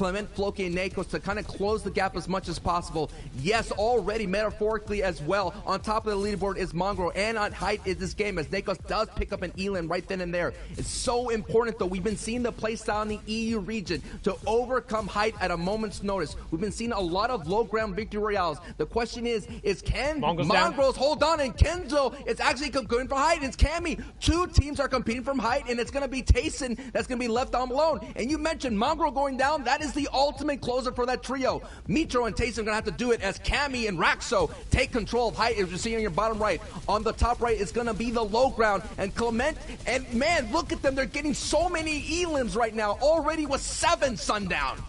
Clement, Floki, and Nakos to kind of close the gap as much as possible. Yes, already metaphorically as well. On top of the leaderboard is Mongrel, and on height is this game as Nakos does pick up an Elan right then and there. It's so important though. We've been seeing the playstyle in the EU region to overcome height at a moment's notice. We've been seeing a lot of low ground victory royales. The question is can Mongrels hold on? And Kenzo is actually going for height. It's Cammy. Two teams are competing from height, and it's going to be Tayson that's going to be left on alone. And you mentioned Mongrel going down. That is the ultimate closer for that trio. Mitro and Tayson are going to have to do it as Cammy and Raxo take control of height, as you're seeing on your bottom right. On the top right, it's going to be the low ground. And Clement, and man, look at them. They're getting so many elims right now. Already with 7 Sundown.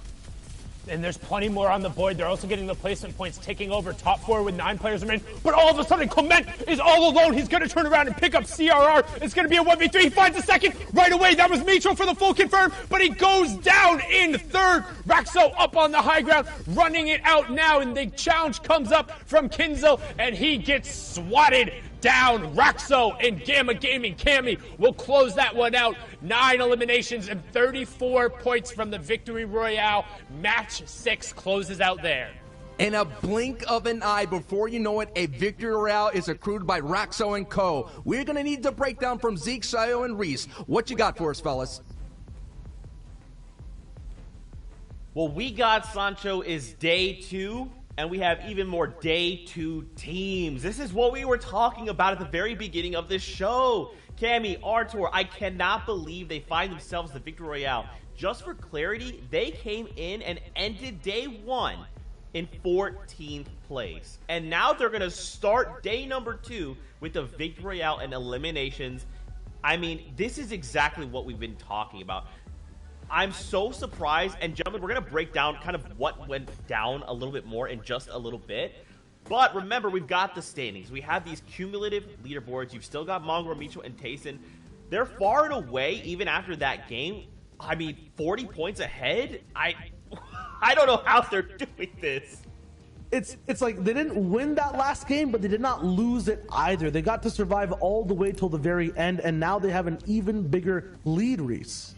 And there's plenty more on the board. They're also getting the placement points, taking over top 4 with 9 players remaining. But all of a sudden, Clement is all alone. He's going to turn around and pick up CRR. It's going to be a 1v3. He finds a second right away. That was Mitro for the full confirm, but he goes down in third. Raxo up on the high ground, running it out now, and the challenge comes up from Kinzo, and he gets swatted down. Raxo and Gamma Gaming Cammy will close that one out. 9 eliminations and 34 points from the Victory Royale. Match 6 closes out there. In a blink of an eye, before you know it, a Victory Royale is accrued by Raxo and Co. We're going to need the breakdown from Zeke, Shayo, and Reese. What you got for us, fellas? Well, we got Sancho is day 2. And we have even more day 2 teams. This is what we were talking about at the very beginning of this show. Cammy, Artur, I cannot believe they find themselves the Victory Royale. Just for clarity, they came in and ended day 1 in 14th place. And now they're going to start day number 2 with the Victory Royale and eliminations. I mean, this is exactly what we've been talking about. I'm so surprised, and gentlemen, we're going to break down kind of what went down a little bit more in just a little bit. But remember, we've got the standings. We have these cumulative leaderboards. You've still got Mongrel, Mitro, and Tayson. They're far and away, even after that game, I mean, 40 points ahead. I don't know how they're doing this. It's like they didn't win that last game, but they did not lose it either. They got to survive all the way till the very end, and now they have an even bigger lead, Reese.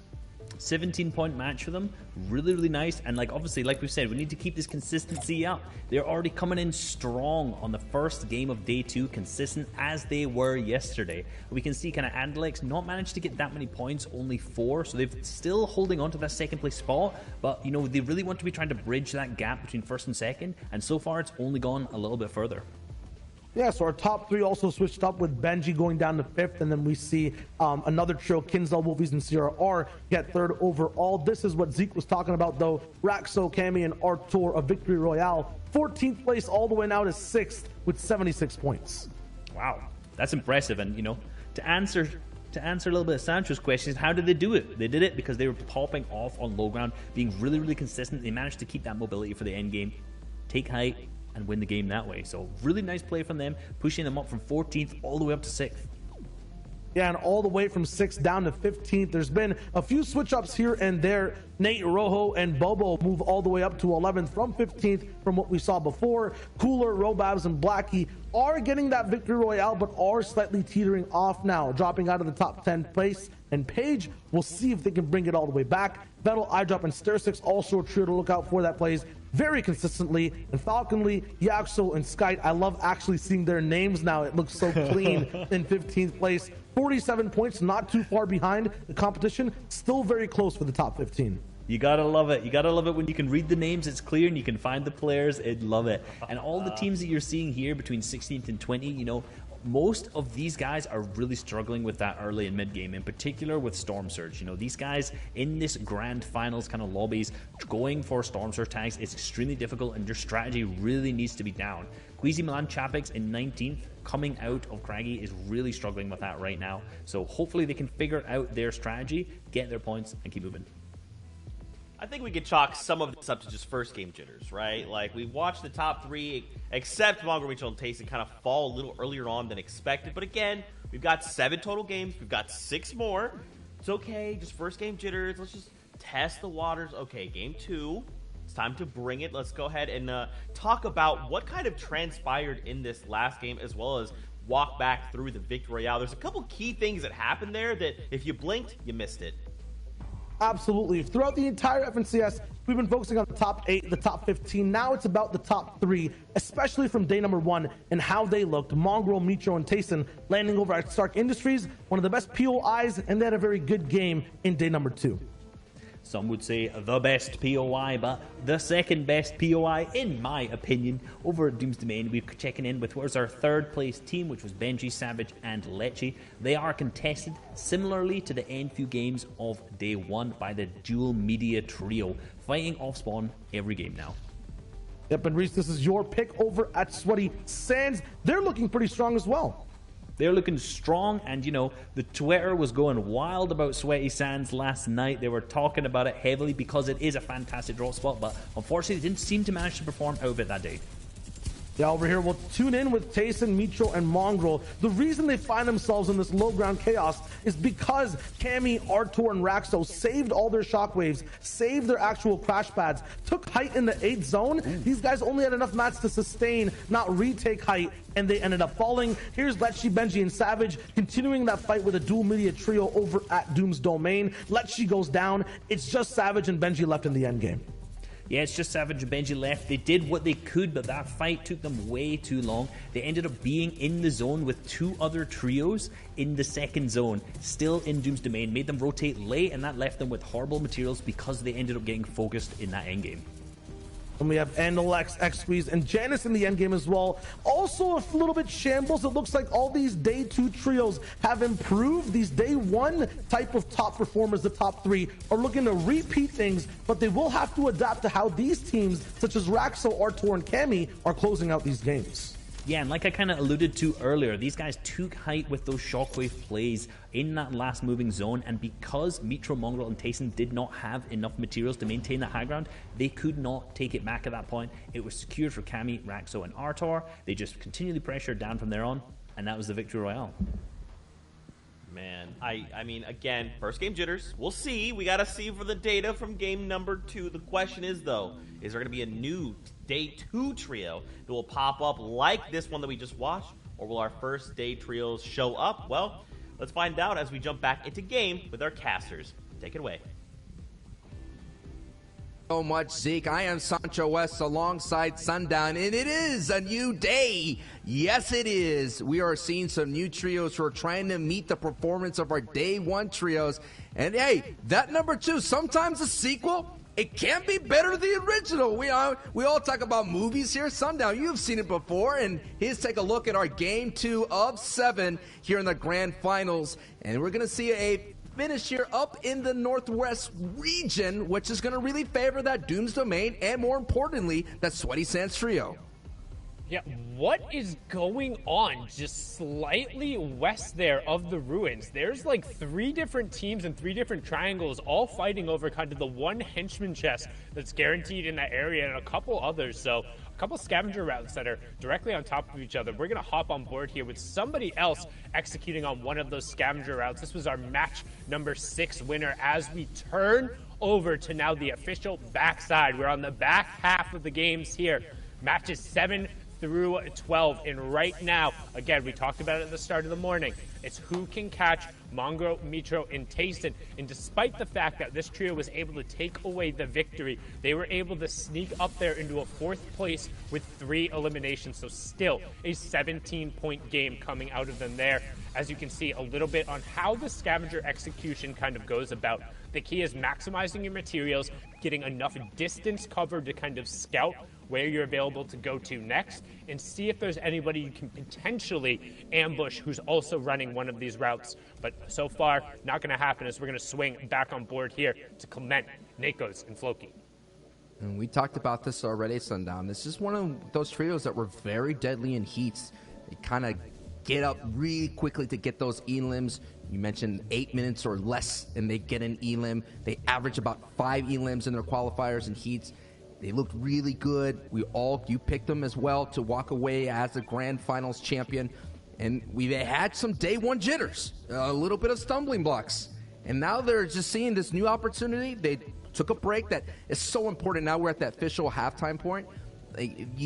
17-point match for them. Really nice. And like obviously, like we've said, we need to keep this consistency up. They're already coming in strong on the first game of day 2, consistent as they were yesterday. We can see kind of Andalex not managed to get that many points, only 4. So they're still holding on to that second place spot. But you know, they really want to be trying to bridge that gap between first and second. And so far, it's only gone a little bit further. Yeah, so our top 3 also switched up with Benji going down to 5th, and then we see another trio, Kinzel, Wolfies, and CRR get 3rd overall. This is what Zeke was talking about, though. Raxo, Cammy, and Artur, a Victory Royale. 14th place all the way now to 6th with 76 points. Wow, that's impressive. And, you know, to answer a little bit of Sancho's questions, how did they do it? They did it because they were popping off on low ground, being really consistent. They managed to keep that mobility for the end game, take height, and win the game that way. So really nice play from them, pushing them up from 14th all the way up to 6th. Yeah, and all the way from 6th down to 15th. There's been a few switch-ups here and there. Nate, Rojo, and Bobo move all the way up to 11th from 15th from what we saw before. Cooler, Robabs, and Blackie are getting that Victory Royale, but are slightly teetering off now, dropping out of the top 10 place. And Paige, we'll see if they can bring it all the way back. Vettel, iDrop, and Stair6 also a trio to look out for that plays very consistently. And Falconly, Yaxo, and Skyte, I love actually seeing their names now. It looks so clean in 15th place. 47 points, not too far behind the competition. Still very close for the top 15. You gotta love it. You gotta love it when you can read the names, it's clear, and you can find the players. I'd love it. And all the teams that you're seeing here between 16th and 20, you know, most of these guys are really struggling with that early and mid game, in particular with Storm Surge. You know, these guys in this grand finals kind of lobbies, going for Storm Surge tags is extremely difficult, and your strategy really needs to be down. Queasy Milan Chapix in 19th, coming out of Craggy, is really struggling with that right now. So hopefully they can figure out their strategy, get their points, and keep moving. I think we could chalk some of this up to just first game jitters, right? Like, we've watched the top 3, except Mongrel, Mitchell, and Tayson, kind of fall a little earlier on than expected. But again, we've got 7 total games. We've got 6 more. It's okay, just first game jitters. Let's just test the waters. Okay, game 2. It's time to bring it. Let's go ahead and talk about what kind of transpired in this last game, as well as walk back through the Victory Royale. There's a couple key things that happened there that if you blinked, you missed it. Absolutely. Throughout the entire FNCS, we've been focusing on the top 8, the top 15. Now it's about the top 3, especially from day number 1 and how they looked. Mongrel, Mitro, and Tayson landing over at Stark Industries, one of the best POIs, and they had a very good game in day number 2. Some would say the best POI, but the second best POI, in my opinion, over at Doom's Domain. We're checking in with what was our third place team, which was Benji, Savage, and Lecce. They are contested similarly to the end few games of day 1 by the dual media trio, fighting off spawn every game now. Yep, and Reese, this is your pick over at Sweaty Sands. They're looking pretty strong as well. They're looking strong, and you know, the Twitter was going wild about Sweaty Sands last night. They were talking about it heavily because it is a fantastic drop spot, but unfortunately they didn't seem to manage to perform out of it that day. Yeah, over here, we'll tune in with Tayson, Mitro, and Mongrel. The reason they find themselves in this low ground chaos is because Cammy, Artur, and Raxo saved all their shockwaves, saved their actual crash pads, took height in the 8th zone. These guys only had enough mats to sustain, not retake height, and they ended up falling. Here's Lecce, Benji, and Savage continuing that fight with a dual media trio over at Doom's Domain. Lecce goes down. It's just Savage and Benji left in the end game. Yeah, it's just Savage and Benji left. They did what they could, but that fight took them way too long. They ended up being in the zone with 2 other trios in the 2nd zone, still in Doom's Domain. Made them rotate late, and that left them with horrible materials because they ended up getting focused in that endgame. And we have Andalex, X-Squeeze, and Janice in the endgame as well. Also a little bit shambles. It looks like all these day 2 trios have improved. These day 1 type of top performers, the top 3, are looking to repeat things, but they will have to adapt to how these teams, such as Raxo, Artur, and Cammy, are closing out these games. Yeah, and like I kind of alluded to earlier, these guys took height with those shockwave plays in that last moving zone, and because Mitro, Mongrel, and Tayson did not have enough materials to maintain that high ground, they could not take it back at that point. It was secured for Cammy, Raxo, and Artur. They just continually pressured down from there on, and that was the victory royale. Man, I mean, again, first game jitters. We'll see. We got to see for the data from game number 2. The question is, though, is there going to be a new day 2 trio that will pop up like this one that we just watched? Or will our first day trios show up? Well, let's find out as we jump back into game with our casters. Take it away. So much, Zeke. I am Sancho West alongside Sundown, and it is a new day. Yes, it is. We are seeing some new trios who are trying to meet the performance of our day 1 trios. And hey, that number 2, sometimes a sequel, it can be better than the original. We all talk about movies here. Sundown, you've seen it before. And here's take a look at our game 2 of 7 here in the grand finals. And we're going to see a finish here up in the Northwest region, which is going to really favor that Doom's Domain and, more importantly, that Sweaty Sands trio. Yeah, what is going on just slightly west there of the ruins? There's like 3 different teams and 3 different triangles all fighting over kind of the one henchman chest that's guaranteed in that area and a couple others. So a couple scavenger routes that are directly on top of each other. We're going to hop on board here with somebody else executing on one of those scavenger routes. This was our match number 6 winner as we turn over to now the official backside. We're on the back half of the games here. Matches 7 through 12, and right now, again, we talked about it at the start of the morning, it's who can catch Mongrel, Mitro, and Tayson. And despite the fact that this trio was able to take away the victory, they were able to sneak up there into a 4th place with 3 eliminations. So still a 17-point game coming out of them there. As you can see a little bit on how the scavenger execution kind of goes about. The key is maximizing your materials, getting enough distance covered to kind of scout where you're available to go to next, and see if there's anybody you can potentially ambush who's also running one of these routes. But so far, not going to happen, as we're going to swing back on board here to Clement, Nakos, and Floki. And we talked about this already, Sundown. This is one of those trios that were very deadly in heats. They kind of get up really quickly to get those elims. You mentioned 8 minutes or less, and they get an elim. They average about 5 elims in their qualifiers and heats. They looked really good. You picked them as well to walk away as the grand finals champion. And we had some day 1 jitters, a little bit of stumbling blocks. And now they're just seeing this new opportunity. They took a break that is so important. Now we're at that official halftime point.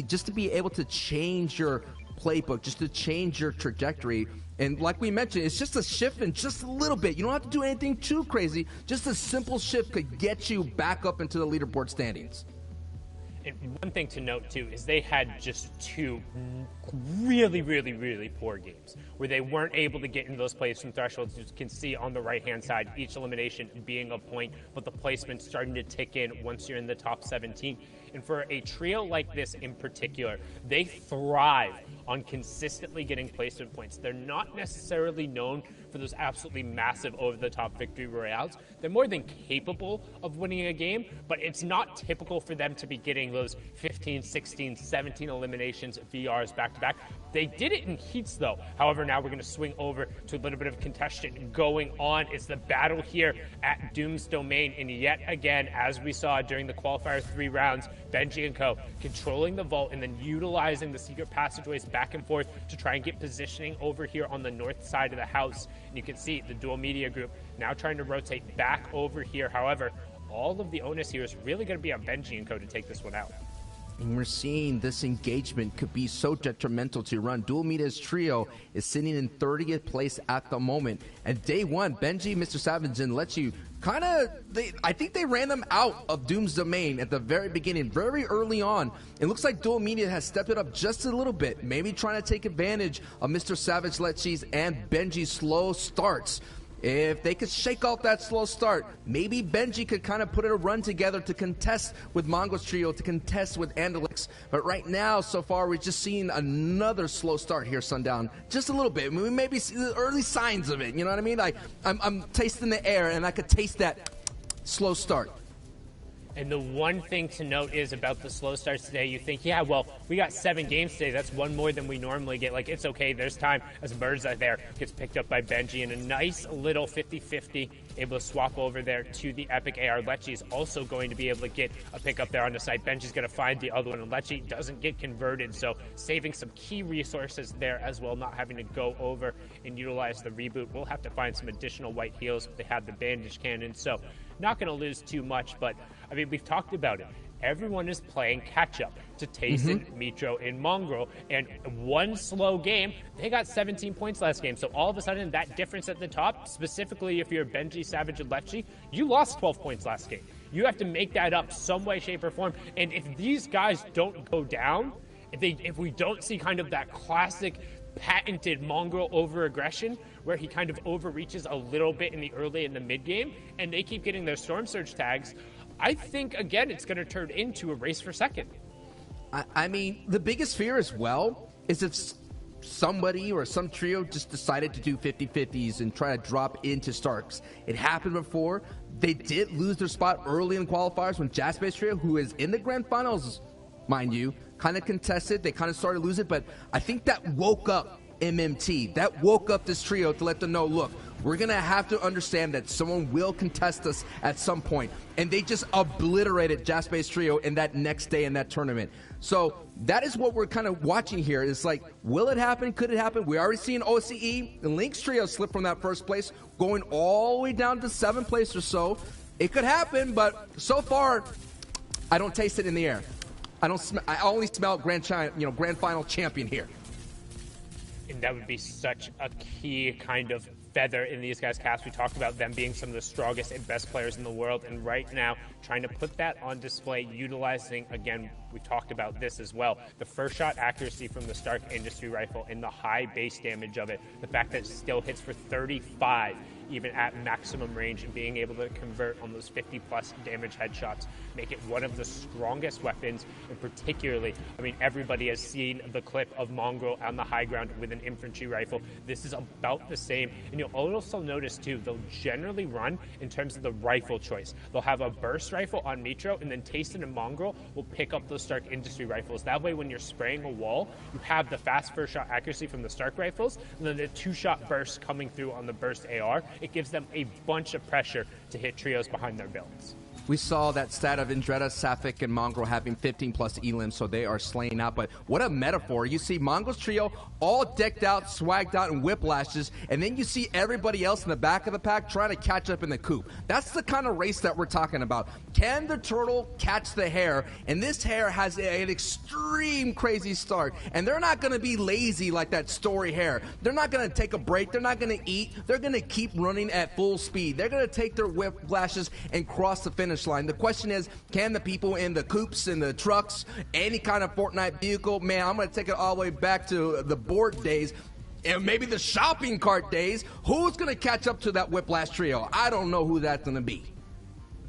Just to be able to change your playbook, just to change your trajectory, And like we mentioned, it's just a shift in just a little bit. You don't have to do anything too crazy. Just a simple shift could get you back up into the leaderboard standings. And one thing to note, too, is they had just two really, really, really poor games where they weren't able to get into those placement thresholds. You can see on the right-hand side, each elimination being a point, but the placement starting to tick in once you're in the top 17. And for a trio like this in particular, they thrive on consistently getting placement points. They're not necessarily known for those absolutely massive over-the-top victory royales. They're more than capable of winning a game, but it's not typical for them to be getting those 15, 16, 17 eliminations VRs back-to-back. They did it in heats, though. However, now we're going to swing over to a little bit of contestant going on. It's the battle here at Doom's Domain, and yet again, as we saw during the qualifier 3 rounds, Benji and Co. controlling the vault and then utilizing the secret passageways back and forth to try and get positioning over here on the north side of the house. And you can see the dual media group now trying to rotate back over here. However, all of the onus here is really going to be on Benji and Co. to take this one out. And we're seeing this engagement could be so detrimental to run. Dual Media's trio is sitting in 30th place at the moment. And day one, Benji, Mr. Savage, and Lechi I think they ran them out of Doom's Domain at the very beginning, very early on. It looks like Dual Media has stepped it up just a little bit, maybe trying to take advantage of Mr. Savage, Lechi's, and Benji's slow starts. If they could shake off that slow start, maybe Benji could kind of put a run together to contest with Mongo's trio, to contest with Andalix. But right now, so far, we're just seeing another slow start here, Sundown. Just a little bit. I mean, we maybe see the early signs of it. You know what I mean? Like, I'm tasting the air, and I could taste that slow start. And the one thing to note is about the slow starts today, you think, yeah, well, we got 7 games today. That's one more than we normally get. Like, it's okay. There's time as Birdseye there gets picked up by Benji and a nice little 50-50 able to swap over there to the Epic AR. Lechi is also going to be able to get a pickup there on the side. Benji's going to find the other one, and Lechi doesn't get converted, so saving some key resources there as well, not having to go over and utilize the reboot. We'll have to find some additional white heals if they have the bandage cannon, so not going to lose too much, but I mean, we've talked about it. Everyone is playing catch-up to Tayson, Mitro, and Mongrel, and one slow game, they got 17 points last game. So all of a sudden, that difference at the top, specifically if you're Benji, Savage, and Lechi, you lost 12 points last game. You have to make that up some way, shape, or form. And if these guys don't go down, if we don't see kind of that classic patented Mongrel over-aggression, where he kind of overreaches a little bit in the early and the mid-game, and they keep getting their Storm Surge tags, I think, again, it's going to turn into a race for second. I mean, the biggest fear as well is if somebody or some trio just decided to do 50-50s and try to drop into Starks. It happened before. They did lose their spot early in qualifiers when Jazzbase Trio, who is in the grand finals, mind you, kind of contested. They kind of started to lose it, but I think that woke up MMT. That woke up this trio to let them know, look, we're going to have to understand that someone will contest us at some point. And they just obliterated Jazzbase Trio in that next day in that tournament. So that is what we're kind of watching here. It's like, will it happen? Could it happen? We already seen OCE, the Lynx Trio slip from that first place, going all the way down to 7th place or so. It could happen, but so far, I don't taste it in the air. I only smell grand final champion here. And that would be such a key kind of feather in these guys' caps. We talked about them being some of the strongest and best players in the world, and right now trying to put that on display, utilizing, again, we talked about this as well, the first shot accuracy from the Stark Industry Rifle and the high base damage of it, the fact that it still hits for 35 even at maximum range, and being able to convert on those 50-plus damage headshots, make it one of the strongest weapons, and particularly, I mean, everybody has seen the clip of Mongrel on the high ground with an infantry rifle. This is about the same, and you'll also notice, too, they'll generally run in terms of the rifle choice. They'll have a burst rifle on Mitro, and then Tayson and Mongrel will pick up those Stark Industry Rifles. That way, when you're spraying a wall, you have the fast first shot accuracy from the Stark Rifles, and then the 2-shot burst coming through on the burst AR. It gives them a bunch of pressure to hit trios behind their builds. We saw that stat of Indretta, Sapphic, and Mongrel having 15 plus elims, so they are slaying out. But what a metaphor. You see Mongrel's trio all decked out, swagged out in whiplashes, and then you see everybody else in the back of the pack trying to catch up in the coop. That's the kind of race that we're talking about. Can the turtle catch the hare? And this hare has an extreme crazy start, and they're not going to be lazy like that story hare. They're not going to take a break. They're not going to eat. They're going to keep running at full speed. They're going to take their whiplashes and cross the finish line. The question is, can the people in the coops and the trucks, any kind of Fortnite vehicle, man, I'm going to take it all the way back to the board days and maybe the shopping cart days, who's going to catch up to that whiplash trio? I don't know who that's going to be.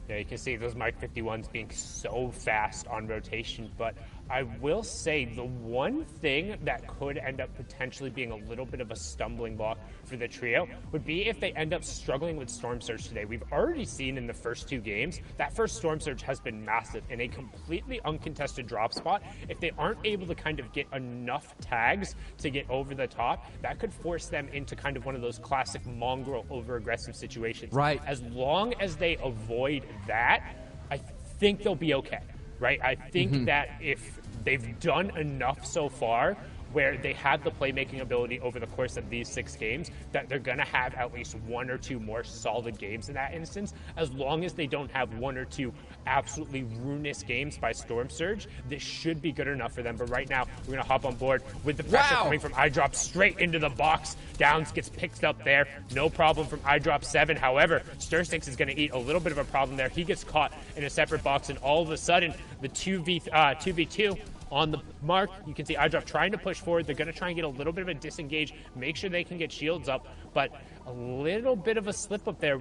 Yeah, you can see those Mark 51s being so fast on rotation, but I will say the one thing that could end up potentially being a little bit of a stumbling block for the trio would be if they end up struggling with Storm Surge today. We've already seen in the first 2 games that first Storm Surge has been massive in a completely uncontested drop spot. If they aren't able to kind of get enough tags to get over the top, that could force them into kind of one of those classic mongrel over-aggressive situations. Right. As long as they avoid that, I think they'll be okay. Right? I think that if they've done enough so far where they have the playmaking ability over the course of these 6 games, that they're going to have at least 1 or 2 more solid games in that instance. As long as they don't have 1 or 2 absolutely ruinous games by Storm Surge, this should be good enough for them. But right now, we're going to hop on board with the pressure coming from iDrop straight into the box. Downs gets picked up there. No problem from iDrop 7. However, Stirstix is going to eat a little bit of a problem there. He gets caught in a separate box, and all of a sudden, the 2v2 on the mark, you can see iDrop trying to push forward. They're going to try and get a little bit of a disengage, make sure they can get shields up, but a little bit of a slip up there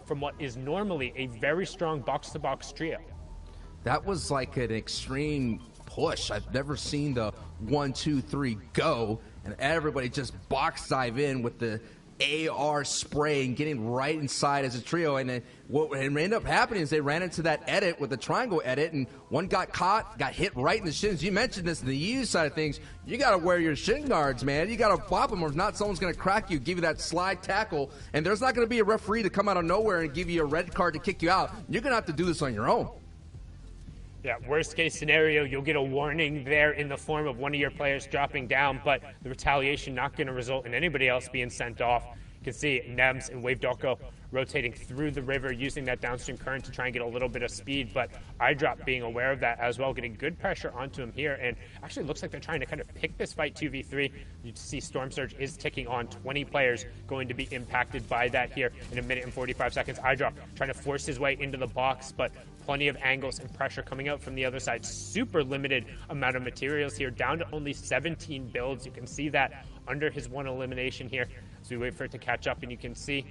from what is normally a very strong box-to-box trio. That was like an extreme push. I've never seen the 1, 2, 3 go, and everybody just box dive in with the AR spray and getting right inside as a trio. And then what ended up happening is they ran into that edit with the triangle edit, and one got caught, got hit right in the shins. You mentioned this in the EU side of things. You got to wear your shin guards, man. You got to pop them, or if not, someone's going to crack you, give you that slide tackle, and there's not going to be a referee to come out of nowhere and give you a red card to kick you out. You're going to have to do this on your own. Yeah, worst case scenario, you'll get a warning there in the form of one of your players dropping down, but the retaliation not going to result in anybody else being sent off. You can see Nems and Wave Doko rotating through the river, using that downstream current to try and get a little bit of speed, but iDrop being aware of that as well, getting good pressure onto him here, and actually looks like they're trying to kind of pick this fight 2v3. You see Storm Surge is ticking on. 20 players going to be impacted by that here in 1 minute and 45 seconds. iDrop trying to force his way into the box, but plenty of angles and pressure coming out from the other side. Super limited amount of materials here, down to only 17 builds. You can see that under his 1 elimination here as we wait for it to catch up, and you can see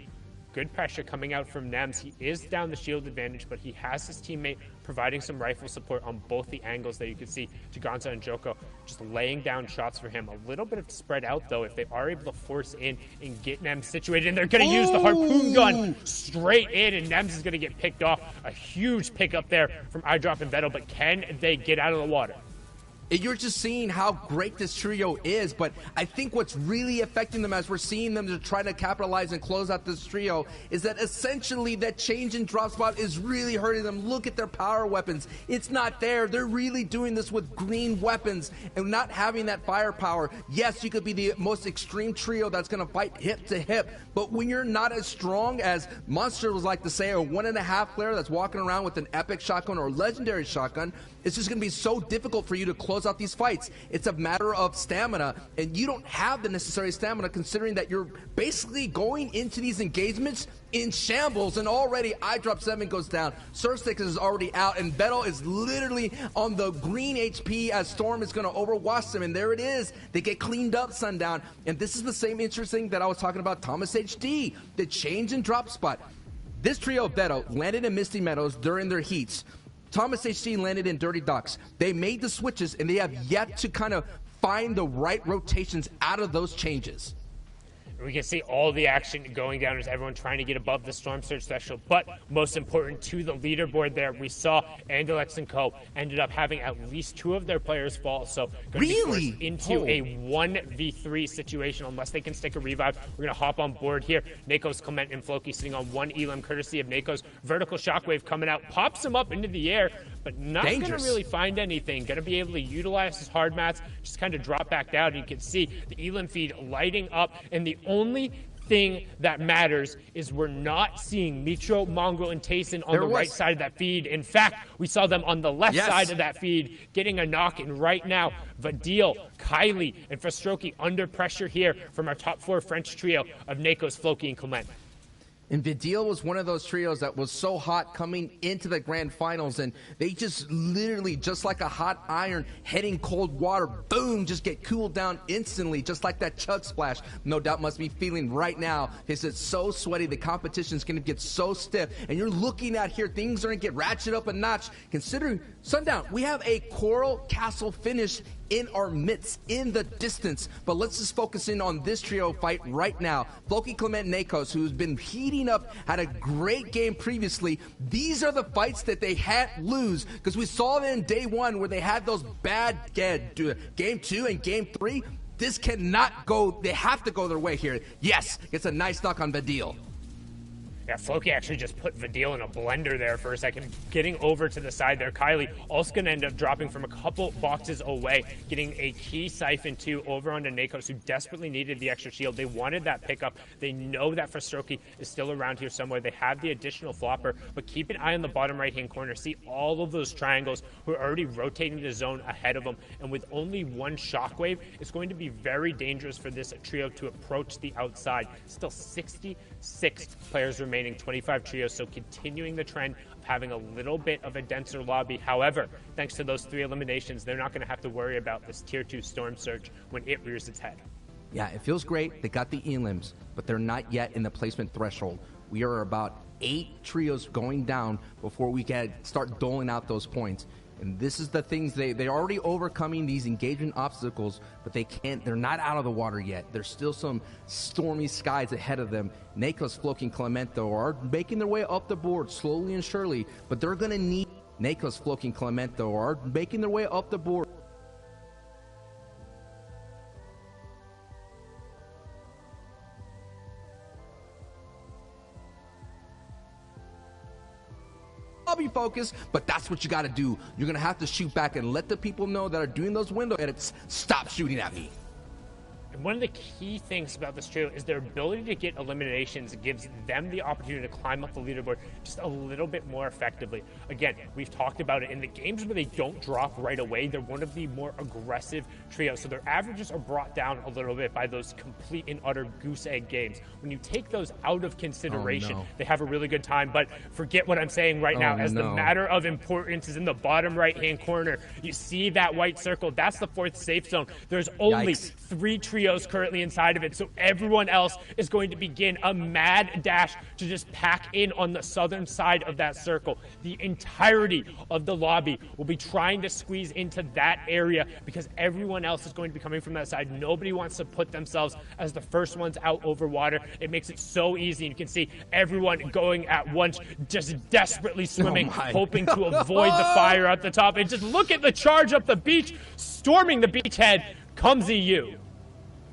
good pressure coming out from Nems. He is down the shield advantage, but he has his teammate providing some rifle support on both the angles that you can see. Jaganza and Joko just laying down shots for him. A little bit of spread out, though, if they are able to force in and get Nems situated. And they're going to use the harpoon gun straight in, and Nems is going to get picked off. A huge pick up there from iDrop and Vettel, but can they get out of the water? You're just seeing how great this trio is, but I think what's really affecting them as we're seeing them to try to capitalize and close out this trio is that essentially that change in drop spot is really hurting them. Look at their power weapons. It's not there. They're really doing this with green weapons and not having that firepower. Yes, you could be the most extreme trio that's going to fight hip to hip, but when you're not as strong as Monster was like to say, a 1.5 player that's walking around with an epic shotgun or legendary shotgun, it's just going to be so difficult for you to close out these fights. It's a matter of stamina, and you don't have the necessary stamina considering that you're basically going into these engagements in shambles, and already iDrop 7 goes down. Stirstix is already out, and Vettel is literally on the green HP as Storm is going to overwatch them, and there it is. They get cleaned up, Sundown, and this is the same interesting that I was talking about Thomas HD, the change in drop spot. This trio of Vettel landed in Misty Meadows during their heats. Thomas HD landed in Dirty Docks. They made the switches, and they have yet to kind of find the right rotations out of those changes. We can see all the action going down as everyone trying to get above the Storm Surge threshold. But most important to the leaderboard there, we saw Andalex and Co. ended up having at least 2 of their players fall. So going to be forced into a 1v3 situation unless they can stick a revive. We're going to hop on board here. Nako's Clement and Floki sitting on 1 Elam courtesy of Nako's. Vertical Shockwave coming out, pops him up into the air, but not going to really find anything. Going to be able to utilize his hard mats, just kind of drop back down. You can see the Elam feed lighting up, and the only thing that matters is we're not seeing Mitro, Mongrel, and Tayson on the right side of that feed. In fact, we saw them on the left side of that feed getting a knock, and right now, Vadil, Kylie, and Frostroki under pressure here from our top 4 French trio of Nako's, Floki, and Clement. And Vidil was one of those trios that was so hot coming into the grand finals, and they just literally, just like a hot iron heading cold water, boom, just get cooled down instantly, just like that chug splash. No doubt must be feeling right now. It's so sweaty, the competition's going to get so stiff, and you're looking at here, things are going to get ratcheted up a notch. Considering, Sundown, we have a Coral Castle finish in our midst, in the distance. But let's just focus in on this trio fight right now. Floki, Clement, Nakos, who's been heating up, had a great game previously. These are the fights that they had lose, because we saw them in day 1 where they had those bad game 2 and game 3. This cannot go, they have to go their way here. Yes, it's a nice knock on Vadil. Yeah, Floki actually just put Vadil in a blender there for a second, getting over to the side there. Kylie also going to end up dropping from a couple boxes away, getting a key siphon too over onto Nakos, who desperately needed the extra shield. They wanted that pickup. They know that Frostroki is still around here somewhere. They have the additional flopper, but keep an eye on the bottom right-hand corner. See all of those triangles who are already rotating the zone ahead of them, and with only 1 shockwave, it's going to be very dangerous for this trio to approach the outside. Still 66 players remaining, 25 trios, so continuing the trend of having a little bit of a denser lobby. However, thanks to those 3 eliminations, they're not going to have to worry about this tier 2 Storm Surge when it rears its head. Yeah, it feels great. They got the elims, but they're not yet in the placement threshold. We are about 8 trios going down before we can start doling out those points. And this is the things they're already overcoming these engagement obstacles, but they're not out of the water yet. There's still some stormy skies ahead of them. Nakos, Floki, and Clemento are making their way up the board slowly and surely, but they're going to need Nakos, Floki, and Clemento are making their way up the board. Be focused, but that's what you got to do. You're gonna have to shoot back and let the people know that are doing those window edits stop shooting at me. And one of the key things about this trio is their ability to get eliminations gives them the opportunity to climb up the leaderboard just a little bit more effectively. Again, we've talked about it in the games where they don't drop right away. They're one of the more aggressive trios, so their averages are brought down a little bit by those complete and utter goose egg games. When you take those out of consideration, they have a really good time. But forget what I'm saying right now, as the matter of importance is in the bottom right-hand corner. You see that white circle? That's the 4th safe zone. There's only 3 trios currently inside of it, so everyone else is going to begin a mad dash to just pack in on the southern side of that circle. The entirety of the lobby will be trying to squeeze into that area because everyone else is going to be coming from that side. Nobody wants to put themselves as the first ones out over water. It makes it so easy. You can see everyone going at once, just desperately swimming, hoping to avoid the fire at the top. And just look at the charge up the beach. Storming the beachhead comes EU.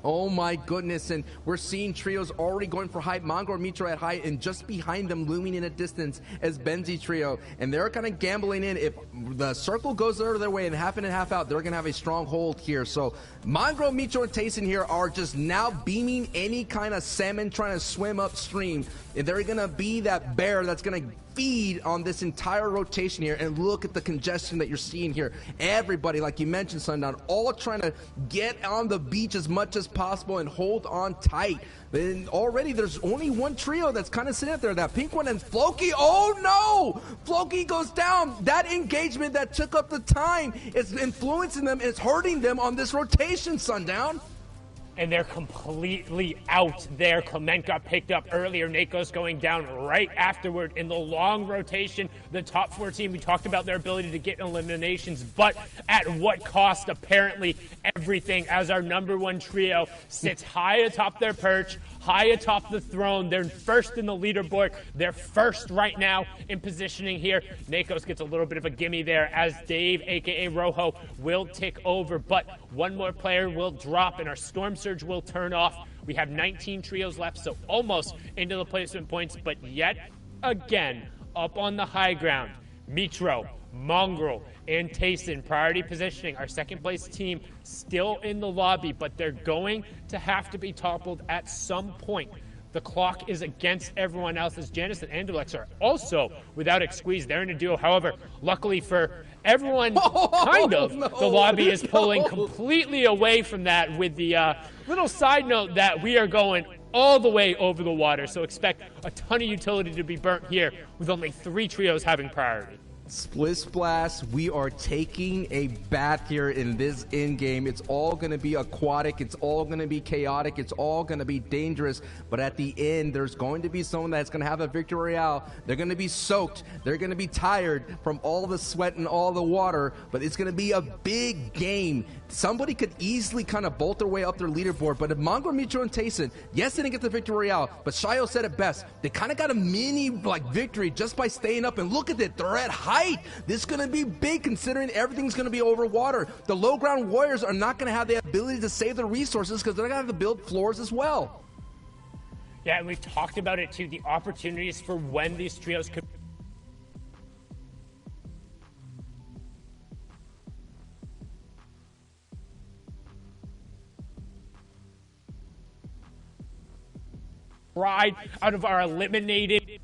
Oh my goodness, and we're seeing trios already going for height. Mongo or Mitro at height, and just behind them, looming in a distance, as Benzi trio. And they're kind of gambling in. If the circle goes their way and half in and half out, they're going to have a strong hold here. So Mongo, Mitro, and Tayson here are just now beaming any kind of salmon trying to swim upstream. And they're going to be that bear that's going to feed on this entire rotation here. And look at the congestion that you're seeing here. Everybody, like you mentioned, Sundown, all trying to get on the beach as much as possible and hold on tight. And already there's only 1 trio that's kind of sitting up there, that pink one, and Floki. Oh no! Floki goes down. That engagement that took up the time is influencing them. It's hurting them on this rotation, Sundown. And they're completely out there. Clement got picked up earlier. Nakos going down right afterward in the long rotation. The top 4 team, we talked about their ability to get eliminations, but at what cost? Apparently everything, as our number 1 trio sits high atop their perch, high atop the throne. They're first in the leaderboard. They're first right now in positioning here. Nakos gets a little bit of a gimme there as Dave, aka Rojo, will tick over, but one more player will drop and our Storm Surge will turn off. We have 19 trios left, so almost into the placement points, but yet again, up on the high ground, Mitro, Mongrel, and Tayson priority positioning. Our second place team still in the lobby, but they're going to have to be toppled at some point. The clock is against everyone else as Janice and Andulex are also without a squeeze. They're in a duo. However, luckily for everyone, the lobby is pulling completely away from that with the little side note that we are going all the way over the water. So expect a ton of utility to be burnt here with only 3 trios having priority. Split Splash, we are taking a bath here in this in-game. It's all going to be aquatic. It's all going to be chaotic. It's all going to be dangerous. But at the end, there's going to be someone that's going to have a victory royale. They're going to be soaked. They're going to be tired from all the sweat and all the water. But it's going to be a big game. Somebody could easily kind of bolt their way up their leaderboard. But if Mongrel, Mitro, and Tayson, yes, they didn't get the victory royale, but Shayo said it best. They kind of got a mini victory just by staying up. And look at it. They're at height. This is going to be big considering everything's going to be over water. The low ground warriors are not going to have the ability to save the resources because they're going to have to build floors as well. Yeah, and we've talked about it too, the opportunities for when these trios could ride out of our eliminated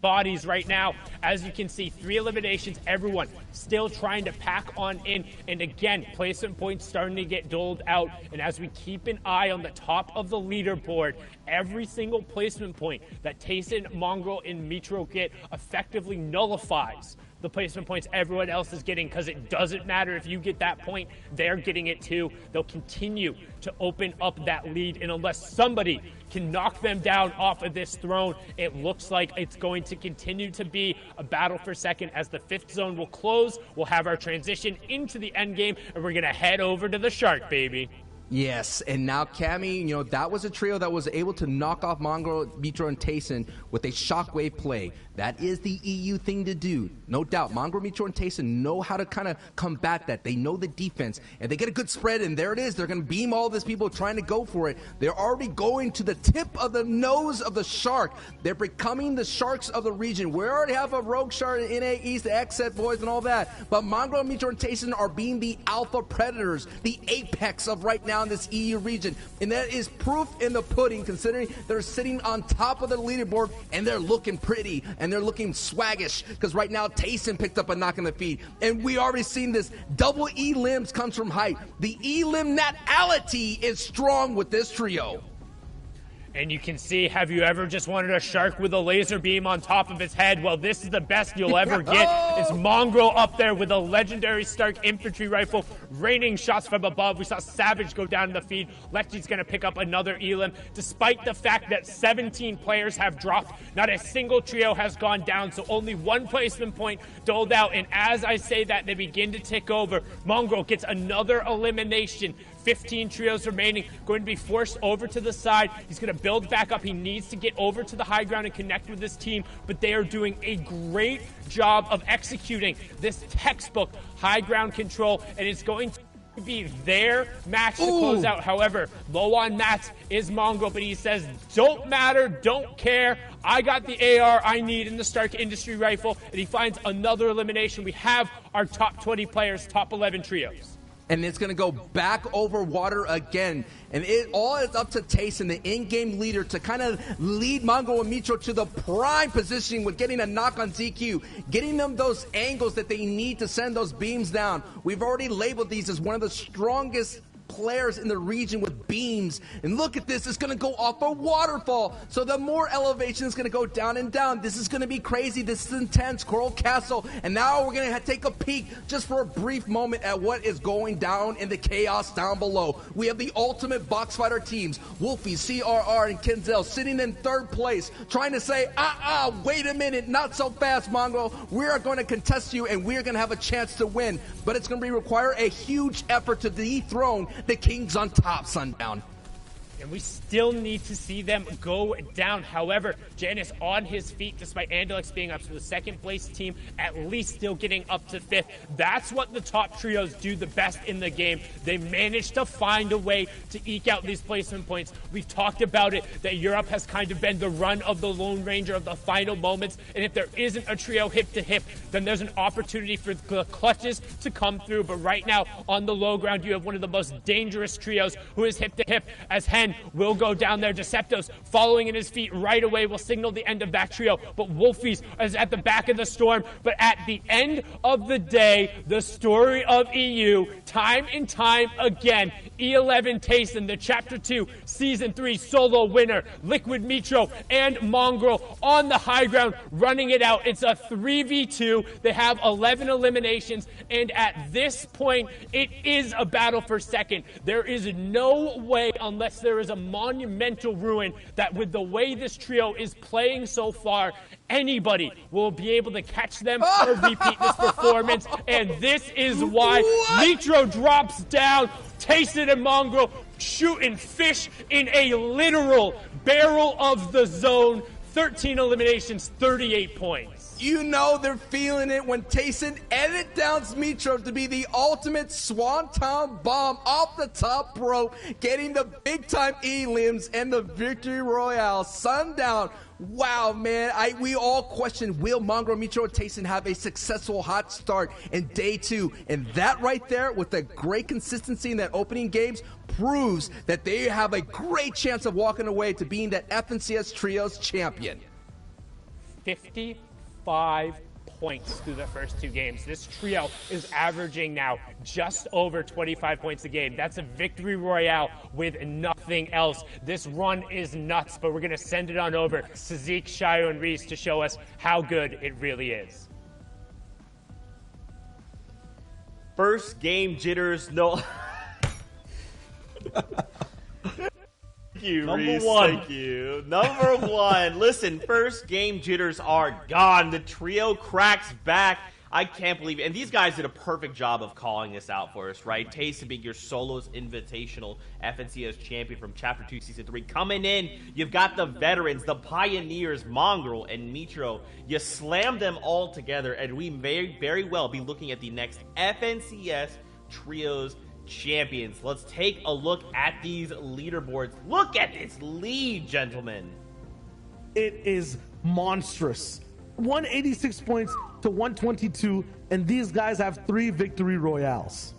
bodies right now. As you can see, 3 eliminations, everyone still trying to pack on in, and again, placement points starting to get doled out. And as we keep an eye on the top of the leaderboard, every single placement point that Tayson, Mongrel, and Mitro get effectively nullifies the placement points everyone else is getting, because it doesn't matter if you get that point, they're getting it too. They'll continue to open up that lead, and unless somebody can knock them down off of this throne, it looks like it's going to continue to be a battle for second. As the 5th zone will close, we'll have our transition into the end game, and we're gonna head over to the Shark, baby. Yes, and now Cammy, that was a trio that was able to knock off Mongrel, Mitro, and Tayson with a shockwave play. That is the EU thing to do. No doubt, Mongrel, Mitro, and Tayson know how to kind of combat that. They know the defense, and they get a good spread, and there it is. They're going to beam all these people trying to go for it. They're already going to the tip of the nose of the shark. They're becoming the sharks of the region. We already have a rogue shark in NA East, the X-Set boys, and all that. But Mongrel, Mitro, and Tayson are being the alpha predators, the apex of right now in this EU region. And that is proof in the pudding, considering they're sitting on top of the leaderboard, and they're looking pretty, and they're looking swaggish, because right now Tayson picked up a knock in the feet, and we already seen this. Double E limbs comes from height. The E limb natality is strong with this trio. And you can see, have you ever just wanted a shark with a laser beam on top of its head? Well, this is the best you'll ever get. It's Mongrel up there with a legendary Stark infantry rifle, raining shots from above. We saw Savage go down in the feed. Lechy's going to pick up another elim. Despite the fact that 17 players have dropped, not a single trio has gone down, so only 1 placement point doled out. And as I say that, they begin to tick over. Mongrel gets another elimination. 15 trios remaining, going to be forced over to the side. He's going to build back up. He needs to get over to the high ground and connect with this team, but they are doing a great job of executing this textbook high ground control, and it's going to be their match to close out. However, low on mats is Mongrel, but he says, don't matter, don't care. I got the AR I need in the Stark Industry Rifle, and he finds another elimination. We have our top 20 players, top 11 trios. And it's going to go back over water again. And it all is up to Tayson, the in-game leader, to kind of lead Mongrel and Mitro to the prime positioning with getting a knock on ZQ, getting them those angles that they need to send those beams down. We've already labeled these as one of the strongest players in the region with beams, and look at this, it's going to go off a waterfall, so the more elevation is going to go down and down. This is going to be crazy. This is intense. Coral Castle, and now we're going to take a peek just for a brief moment at what is going down in the chaos down below. We have the ultimate box fighter teams, Wolfie, CRR, and Kenzel sitting in 3rd place, trying to say, wait a minute, not so fast, Mongrel. We are going to contest you, and we are going to have a chance to win, but it's going to require a huge effort to dethrone the Kings on top, Sundown. and we still need to see them go down. However, Janus on his feet, despite Andelix being up to the second place team, at least still getting up to 5th. That's what the top trios do the best in the game. They manage to find a way to eke out these placement points. We've talked about it, that Europe has kind of been the run of the Lone Ranger of the final moments, and if there isn't a trio hip to hip, then there's an opportunity for the clutches to come through. But right now, on the low ground, you have one of the most dangerous trios who is hip to hip, as Hen will go down there. Deceptos following in his feet right away will signal the end of that trio, but Wolfies is at the back of the storm. But at the end of the day, the story of EU, time and time again, E11 Tayson, the Chapter 2 Season 3 solo winner, Liquid Mitro and Mongrel on the high ground running it out. It's a 3v2. They have 11 eliminations, and at this point, it is a battle for second. There is no way, unless there is a monumental ruin, that with the way this trio is playing so far, anybody will be able to catch them or repeat this performance. And this is why Mitro drops down. Tayson and Mongrel shooting fish in a literal barrel of the zone. 13 eliminations, 38 points. You know they're feeling it when Tayson edit downs Mitro to be the ultimate swanton bomb off the top rope, getting the big-time elims and the victory royale. Sundown. Wow, man. We all question, will Mongrel, Mitro, and Tayson have a successful hot start in day 2? And that right there, with the great consistency in that opening games, proves that they have a great chance of walking away to being that FNCS Trios champion. 55 points through the first 2 games. This trio is averaging now just over 25 points a game. That's a victory royale with nothing else. This run is nuts, but we're going to send it on over to Zeke, Shio, and Reese to show us how good it really is. First game jitters, no. Thank you, Reese. Thank you. Number 1. Listen, first game jitters are gone. The trio cracks back. I can't believe it. And these guys did a perfect job of calling this out for us, right? Tayson being your solos invitational FNCS champion from Chapter 2 Season 3. Coming in, you've got the veterans, the pioneers, Mongrel and Mitro. You slam them all together, and we may very well be looking at the next FNCS Trios champions. Let's take a look at these leaderboards. Look at this lead, gentlemen. It is monstrous. 186 points to 122, and these guys have 3 victory royales.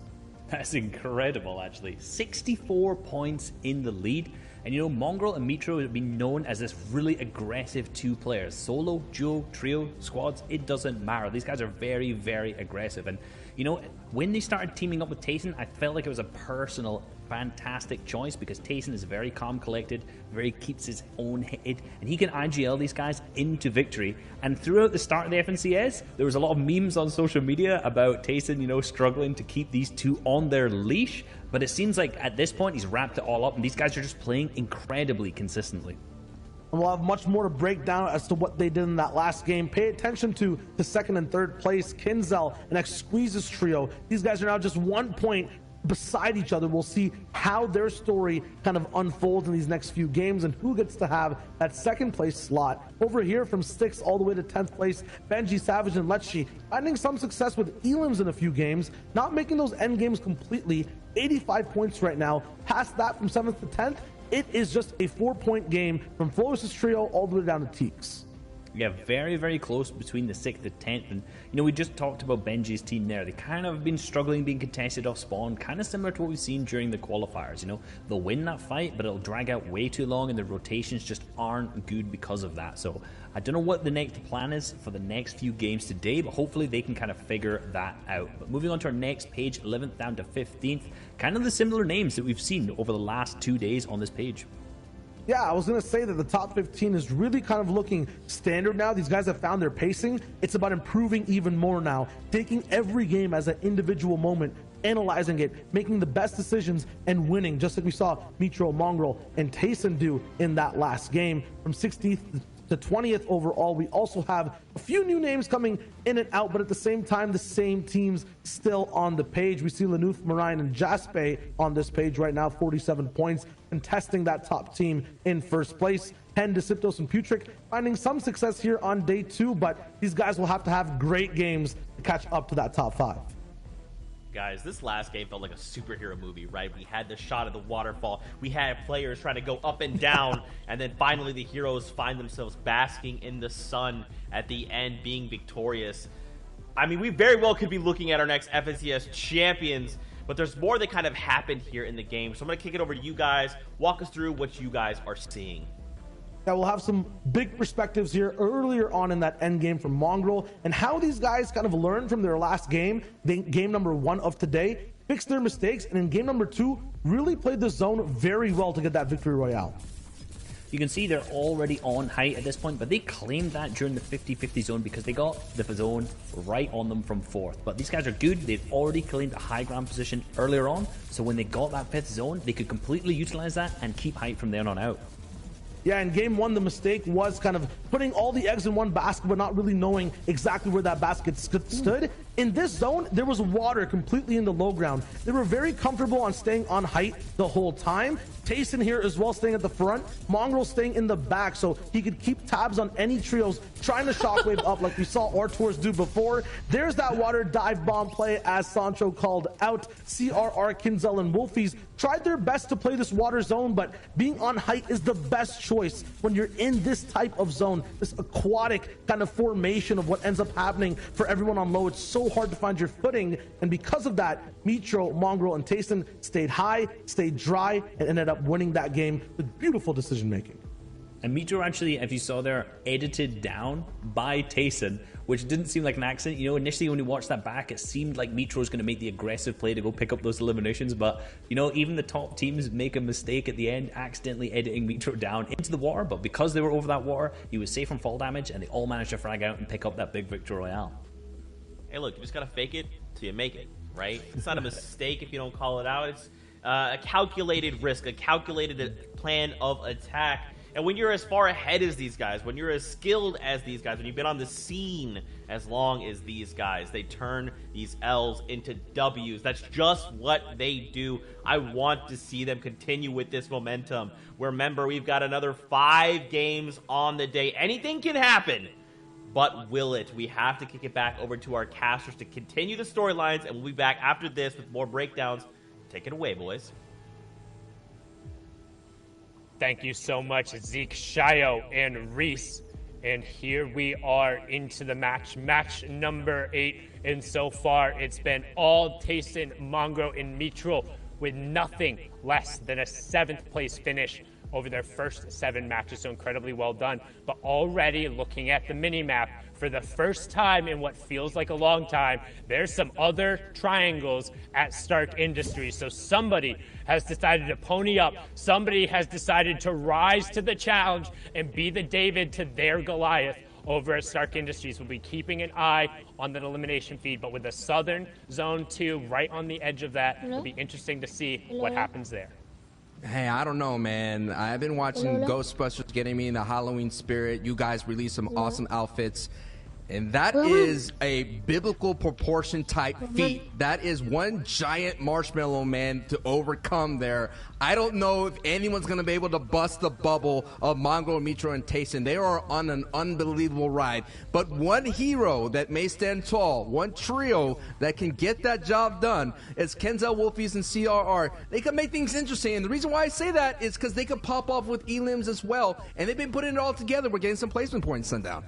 That's incredible, actually. 64 points in the lead. And you know, Mongrel and Mitro have been known as this really aggressive 2 players. Solo, duo, trio, squads, it doesn't matter. These guys are very, very aggressive. And you know, when they started teaming up with Tayson, I felt like it was a personal, fantastic choice, because Tayson is very calm, collected, very keeps his own head, and he can IGL these guys into victory. And throughout the start of the FNCS, there was a lot of memes on social media about Tayson, you know, struggling to keep these 2 on their leash. But it seems like at this point, he's wrapped it all up, and these guys are just playing incredibly consistently. And we'll have much more to break down as to what they did in that last game. Pay attention to the 2nd and 3rd place, Kinzel and Exquisite's trio. These guys are now just 1 point beside each other. We'll see how their story kind of unfolds in these next few games and who gets to have that 2nd place slot. Over here from 6th all the way to 10th place, Benji, Savage, and Lecce finding some success with elims in a few games, not making those end games completely. 85 points right now. Past that from 7th to 10th, it is just a 4-point game from Floris' trio all the way down to Teeks. Yeah, very, very close between the 6th and 10th. And, you know, we just talked about Benji's team there. They kind of have been struggling being contested off spawn, kind of similar to what we've seen during the qualifiers. You know, they'll win that fight, but it'll drag out way too long, and the rotations just aren't good because of that. So I don't know what the next plan is for the next few games today, but hopefully they can kind of figure that out. But moving on to our next page, 11th down to 15th, kind of the similar names that we've seen over the last 2 days on this page. Yeah, I was going to say that the top 15 is really kind of looking standard now. These guys have found their pacing. It's about improving even more now, taking every game as an individual moment, analyzing it, making the best decisions, and winning, just like we saw Mitro, Mongrel, and Tayson do in that last game. From 16th to 20th overall. We also have a few new names coming in and out, but at the same time, the same teams still on the page. We see Lanuf, Marine, and Jaspe on this page right now, 47 points, contesting that top team in first place. Hen, Deciptos, and Putrick finding some success here on day 2, but these guys will have to have great games to catch up to that top 5. Guys, this last game felt like a superhero movie, right? We had the shot of the waterfall. We had players trying to go up and down, and then finally the heroes find themselves basking in the sun at the end, being victorious. I mean, we very well could be looking at our next FNCS champions, but there's more that kind of happened here in the game. So I'm going to kick it over to you guys. Walk us through what you guys are seeing. Yeah, we'll have some big perspectives here earlier on in that end game from Mongrel and how these guys kind of learned from their last game, game number 1 of today, fixed their mistakes, and in game number 2, really played the zone very well to get that victory royale. You can see they're already on height at this point, but they claimed that during the 50-50 zone because they got the zone right on them from 4th. But these guys are good. They've already claimed a high ground position earlier on, so when they got that 5th zone, they could completely utilize that and keep height from there on out. Yeah, in game 1, the mistake was kind of putting all the eggs in one basket, but not really knowing exactly where that basket stood. In this zone, there was water completely in the low ground. They were very comfortable on staying on height the whole time. Tayson here as well staying at the front. Mongrel staying in the back so he could keep tabs on any trios trying to shockwave up like we saw Artours do before. There's that water dive bomb play as Sancho called out. CRR, Kinzel, and Wolfies tried their best to play this water zone, but being on height is the best choice when you're in this type of zone, this aquatic kind of formation of what ends up happening for everyone on low. It's so hard to find your footing, and because of that, Mitro, Mongrel, and Tayson stayed high, stayed dry, and ended up winning that game with beautiful decision making. And Mitro actually, if you saw there, edited down by Tayson, which didn't seem like an accident. You know, initially when you watched that back, it seemed like Mitro was going to make the aggressive play to go pick up those eliminations. But, you know, even the top teams make a mistake at the end, accidentally editing Mitro down into the water. But because they were over that water, he was safe from fall damage, and they all managed to frag out and pick up that big victory royale. Hey, look, you just got to fake it till you make it, right? It's not a mistake if you don't call it out. It's a calculated risk, a calculated plan of attack. And when you're as far ahead as these guys, when you're as skilled as these guys, when you've been on the scene as long as these guys, they turn these L's into W's. That's just what they do. I want to see them continue with this momentum. Remember, we've got another 5 games on the day. Anything can happen, but will it? We have to kick it back over to our casters to continue the storylines, and we'll be back after this with more breakdowns. Take it away, boys. Thank you so much, Zeke, Shio, and Reese. And here we are into the match number 8. And so far, it's been all Tayson, Mongrel, and Mitro with nothing less than a 7th place finish over their first 7 matches. So incredibly well done. But already looking at the mini-map, for the first time in what feels like a long time, there's some other triangles at Stark Industries. So somebody has decided to pony up. Somebody has decided to rise to the challenge and be the David to their Goliath over at Stark Industries. We'll be keeping an eye on that elimination feed, but with the Southern Zone 2 right on the edge of that, it'll be interesting to see what happens there. Hey, I don't know, man. I've been watching Ghostbusters getting me in the Halloween spirit. You guys released some awesome outfits. And that is a biblical proportion type feat. That is one giant marshmallow man to overcome there. I don't know if anyone's going to be able to bust the bubble of Mongrel, Mitro, and Tayson. They are on an unbelievable ride. But one hero that may stand tall, one trio that can get that job done is Kenzel, Wolfies, and CRR. They can make things interesting. And the reason why I say that is because they can pop off with elims as well. And they've been putting it all together. We're getting some placement points sundown.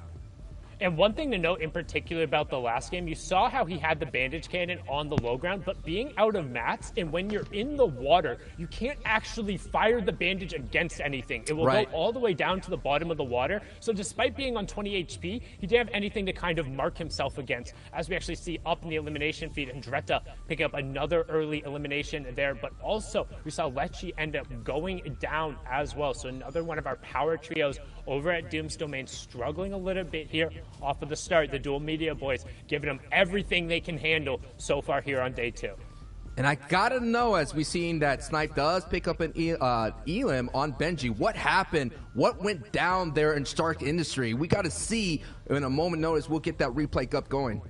And one thing to note in particular about the last game, you saw how he had the bandage cannon on the low ground, but being out of mats, and when you're in the water, you can't actually fire the bandage against anything. It will go all the way down to the bottom of the water. So despite being on 20 HP, he didn't have anything to kind of mark himself against. As we actually see up in the elimination feed, and Dretta picking up another early elimination there, but also we saw Lecce end up going down as well. So another one of our power trios over at Doom's Domain struggling a little bit here off of the start. The Dual Media boys giving them everything they can handle so far here on day 2. And I gotta know, as we seen that Snipe does pick up an Elim on Benji, what happened? What went down there in Stark Industry? We gotta see in a moment notice. We'll get that replay up going.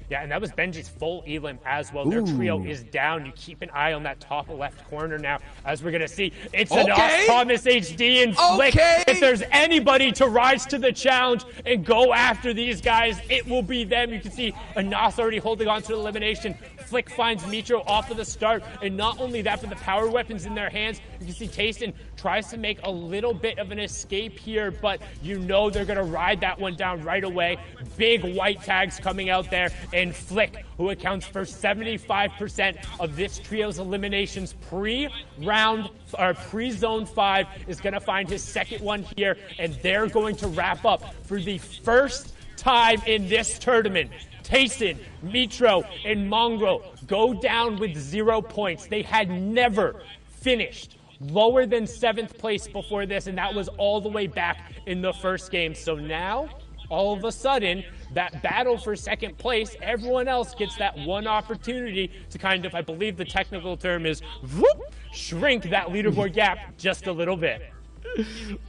Yeah, and that was Benji's full Elim as well. Their trio is down. You keep an eye on that top left corner now, as we're going to see. It's enough. Thomas HD and Flick. If there's anybody to rise to the challenge and go after these guys, it will be them. You can see Anas already holding on to the elimination. Flick finds Mitro off of the start, and not only that, but the power weapons in their hands. You can see Tayson tries to make a little bit of an escape here, but you know they're going to ride that one down right away. Big white tags coming out there, and Flick, who accounts for 75% of this trio's eliminations pre-round or pre-zone 5, is going to find his second one here, and they're going to wrap up for the first time in this tournament. Tayson, Mitro, and Mongo go down with 0 points. They had never finished lower than 7th place before this, and that was all the way back in the first game. So now, all of a sudden, that battle for 2nd place, everyone else gets that one opportunity to kind of, I believe the technical term is, shrink that leaderboard gap just a little bit.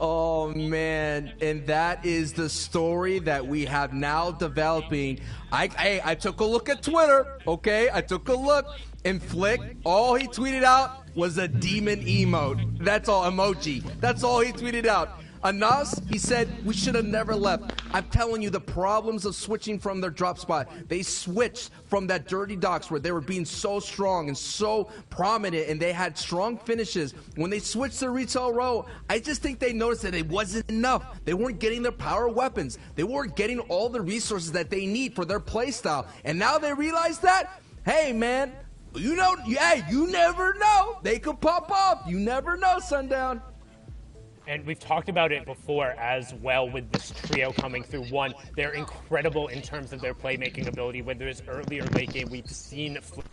Oh man, and that is the story that we have now developing. I took a look at Twitter, okay? I took a look, and Flick, all he tweeted out was a demon emote. That's all, emoji. That's all he tweeted out. Anas, he said, we should have never left. I'm telling you, the problems of switching from their drop spot. They switched from that dirty docks where they were being so strong and so prominent, and they had strong finishes. When they switched to retail row, I just think they noticed that it wasn't enough. They weren't getting their power weapons. They weren't getting all the resources that they need for their playstyle. And now they realize that, hey man, you know, yeah, you never know. They could pop off. You never know, Sundown. And we've talked about it before as well with this trio coming through. One, they're incredible in terms of their playmaking ability. Whether it's early or late game, we've seen Flick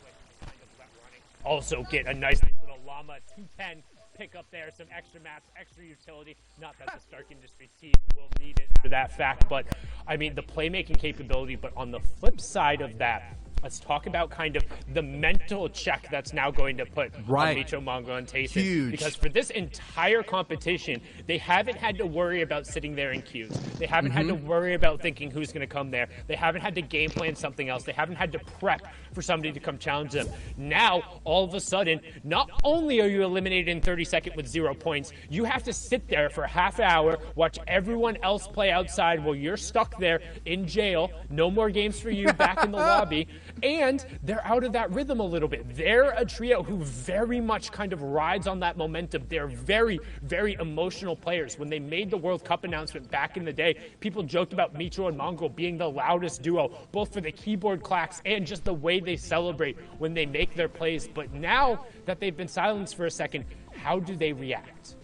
also get a nice little llama 210 pick up there, some extra maps, extra utility. Not that the Stark Industry team will need it after that fact, but I mean the playmaking capability. But on the flip side of that, let's talk about kind of the mental check that's now going to put on Mitro, Mongo, and Tayson. Huge. Because for this entire competition, they haven't had to worry about sitting there in queues. They haven't had to worry about thinking who's going to come there. They haven't had to game plan something else. They haven't had to prep for somebody to come challenge them. Now, all of a sudden, not only are you eliminated in 30 seconds with 0 points, you have to sit there for a half hour, watch everyone else play outside while you're stuck there in jail. No more games for you back in the lobby. And they're out of that rhythm a little bit. They're a trio who very much kind of rides on that momentum. They're very, very emotional players. When they made the World Cup announcement back in the day, people joked about Mitro and Mongo being the loudest duo, both for the keyboard clacks and just the way they celebrate when they make their plays. But now that they've been silenced for a second, how do they react?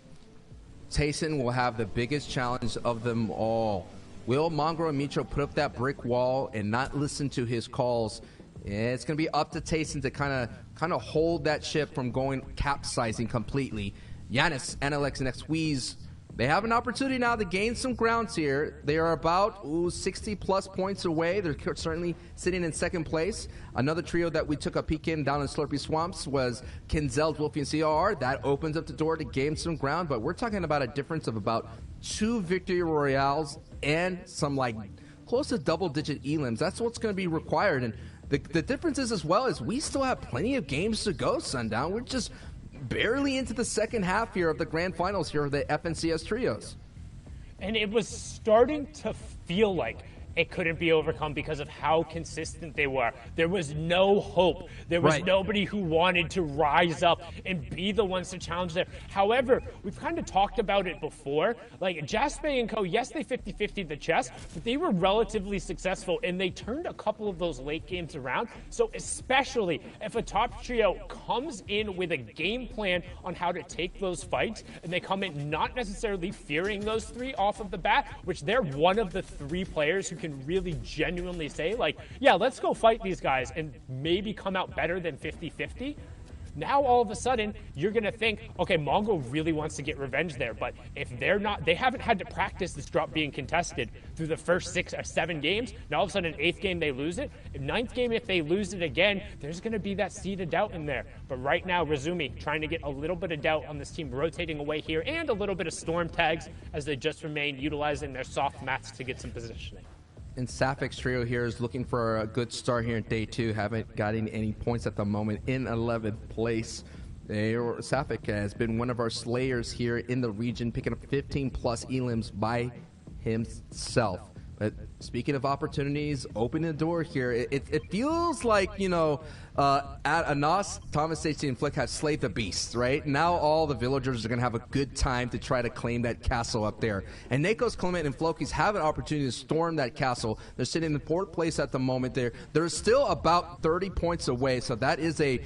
Tayson will have the biggest challenge of them all. Will Mongo and Mitro put up that brick wall and not listen to his calls? It's going to be up to Tayson to kind of hold that ship from going capsizing completely. Giannis, Analex, and Xweez, they have an opportunity now to gain some grounds here. They are about 60-plus points away. They're certainly sitting in 2nd place. Another trio that we took a peek in down in Slurpy Swamps was Kinzel, Wolfie, and CR. That opens up the door to gain some ground, but we're talking about a difference of about 2 victory royales and some like close to double-digit elims. That's what's going to be required. And the difference is as well is we still have plenty of games to go, Sundown. We're just barely into the second half here of the grand finals here of the FNCS trios. And it was starting to feel like it couldn't be overcome because of how consistent they were. There was no hope. There was nobody who wanted to rise up and be the ones to challenge there. However, we've kind of talked about it before. Like Jasper and Co., yes, they 50-50'd the chess, but they were relatively successful, and they turned a couple of those late games around. So especially if a top trio comes in with a game plan on how to take those fights, and they come in not necessarily fearing those 3 off of the bat, which they're one of the 3 players who can really genuinely say, like, yeah, let's go fight these guys and maybe come out better than 50-50, Now all of a sudden, you're going to think, okay, Mongo really wants to get revenge there. But if they're not, they haven't had to practice this drop being contested through the first 6 or 7 games. Now all of a sudden, 8th game, they lose it. 9th game, if they lose it again, there's going to be that seed of doubt in there. But right now, Razumi trying to get a little bit of doubt on this team rotating away here, and a little bit of storm tags as they just remain utilizing their soft mats to get some positioning. And Safek's trio here is looking for a good start here in day 2. Haven't gotten any points at the moment, in 11th place. Safek has been one of our slayers here in the region, picking up 15 plus elims by himself. But speaking of opportunities, opening the door here, it feels like, you know, at Anas, Thomas, Stacey, and Flick have slayed the beast, right? Now all the villagers are going to have a good time to try to claim that castle up there. And Nakos, Clement, and Flokis have an opportunity to storm that castle. They're sitting in 4th place at the moment. They're still about 30 points away, so that is a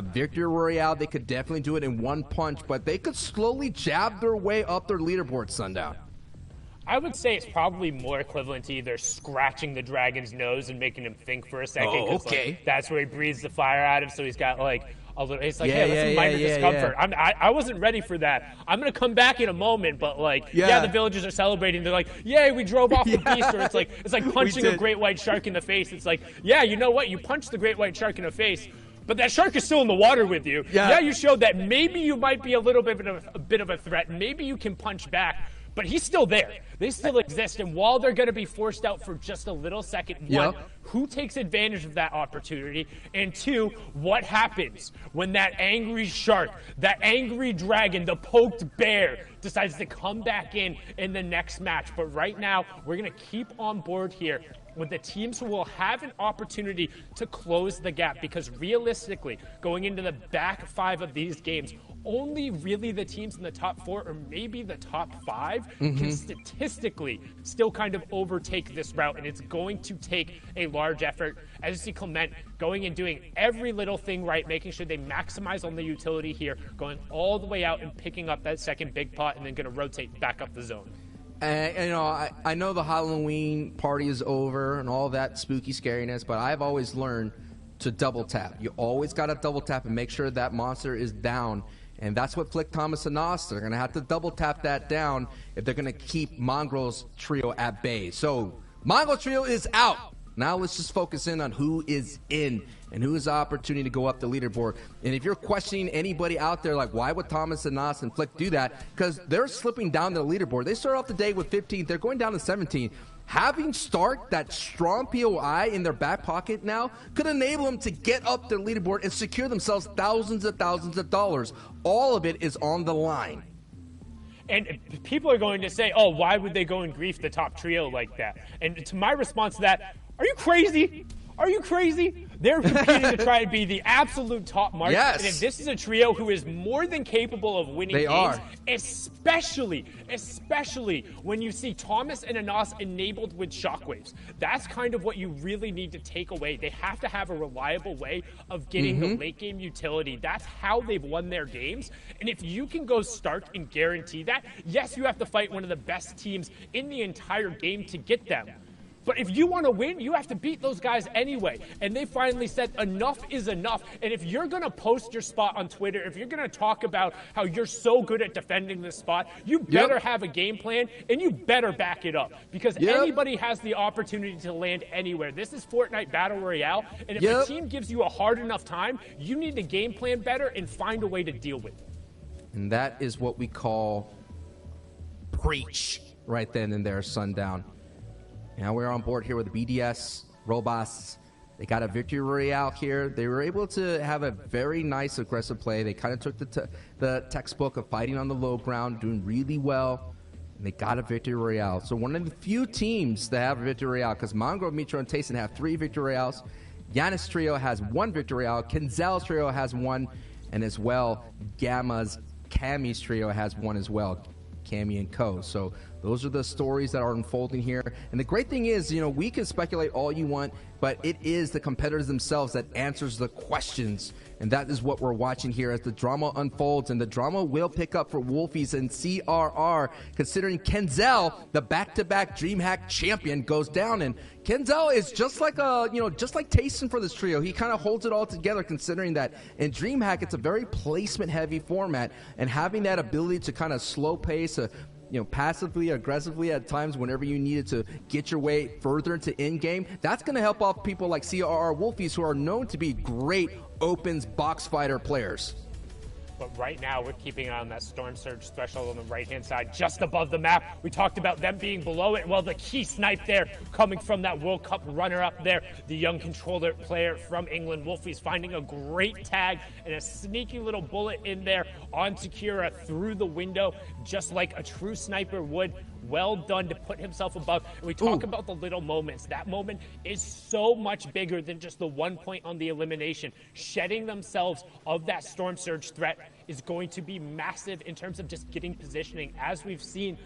victory royale. They could definitely do it in one punch, but they could slowly jab their way up their leaderboard, Sundown. I would say it's probably more equivalent to either scratching the dragon's nose and making him think for a second. Oh, okay. Like, that's where he breathes the fire out of, so he's got like a little, it's like, Yeah, hey, let's minor discomfort. yeah. I wasn't ready for that. I'm going to come back in a moment, but like, the villagers are celebrating. They're like, yay, we drove off the beast. Or it's like punching a great white shark in the face. It's like, yeah, you know what? You punched the great white shark in the face, but that shark is still in the water with you. Yeah, you showed that maybe you might be a little bit of a threat. Maybe you can punch back. But he's still there. They still exist. And while they're going to be forced out for just a little second, one, who takes advantage of that opportunity? And 2, what happens when that angry shark, that angry dragon, the poked bear decides to come back in the next match? But right now, we're going to keep on board here with the teams who will have an opportunity to close the gap, because realistically, going into the back 5 of these games, only really the teams in the top 4 or maybe the top 5 can statistically still kind of overtake this route, and it's going to take a large effort. As you see Clement going and doing every little thing right, making sure they maximize on the utility here, going all the way out and picking up that second big pot, and then going to rotate back up the zone. And you know, I know the Halloween party is over and all that spooky scariness, but I've always learned to double tap. You always got to double tap and make sure that monster is down. And that's what Flick, Thomas, and Nos are going to have to double tap that down if they're going to keep Mongrel's trio at bay. So Mongrel trio is out. Now let's just focus in on who is in and who has the opportunity to go up the leaderboard. And if you're questioning anybody out there, like, why would Thomas and Nos and Flick do that? Because they're slipping down the leaderboard. They start off the day with 15. They're going down to 17. Having Stark, that strong POI in their back pocket now, could enable them to get up their leaderboard and secure themselves thousands of dollars. All of it is on the line. And people are going to say, oh, why would they go and grief the top trio like that? And to my response to that, are you crazy? Are you crazy? They're competing to try and be the absolute top mark. Yes. And if this is a trio who is more than capable of winning games, especially when you see Thomas and Anas enabled with shockwaves. That's kind of what you really need to take away. They have to have a reliable way of getting the late game utility. That's how they've won their games. And if you can go Stark and guarantee that, yes, you have to fight one of the best teams in the entire game to get them. But if you want to win, you have to beat those guys anyway. And they finally said enough is enough. And if you're going to post your spot on Twitter, if you're going to talk about how you're so good at defending this spot, you better have a game plan and you better back it up. Because anybody has the opportunity to land anywhere. This is Fortnite Battle Royale. And if the team gives you a hard enough time, you need to game plan better and find a way to deal with it. And that is what we call preach right then and there, Sundown. Now we're on board here with the BDS Robots. They got a victory royale here. They were able to have a very nice aggressive play. They kind of took the textbook of fighting on the low ground, doing really well, and they got a victory royale. So one of the few teams that have a victory royale, because Mongrel, Mitro, and Tayson have 3 victory royales. Yanis Trio has 1 victory royale. Kenzel's Trio has 1, and as well, Gamma's Cammy's Trio has 1 as well. Cammy and Co. So Those are the stories that are unfolding here. And the great thing is, you know, we can speculate all you want, but it is the competitors themselves that answers the questions. And that is what we're watching here as the drama unfolds. And the drama will pick up for Wolfies and CRR, considering Kenzel, the back-to-back DreamHack champion, goes down. And Kenzel is just like just like Tayson for this trio. He kind of holds it all together, considering that in DreamHack it's a very placement-heavy format, and having that ability to kind of slow pace, passively, aggressively at times whenever you needed to get your way further into in-game, that's going to help off people like CRR Wolfies, who are known to be great opens box fighter players. But right now, we're keeping an eye on that Storm Surge threshold on the right-hand side, just above the map. We talked about them being below it. Well, the key snipe there coming from that World Cup runner-up there, the young controller player from England. Wolfies finding a great tag and a sneaky little bullet in there on Takira through the window, just like a true sniper would. Well done to put himself above. And we talk about the little moments. That moment is so much bigger than just the 1 point on the elimination. Shedding themselves of that Storm Surge threat is going to be massive in terms of just getting positioning. As we've seen,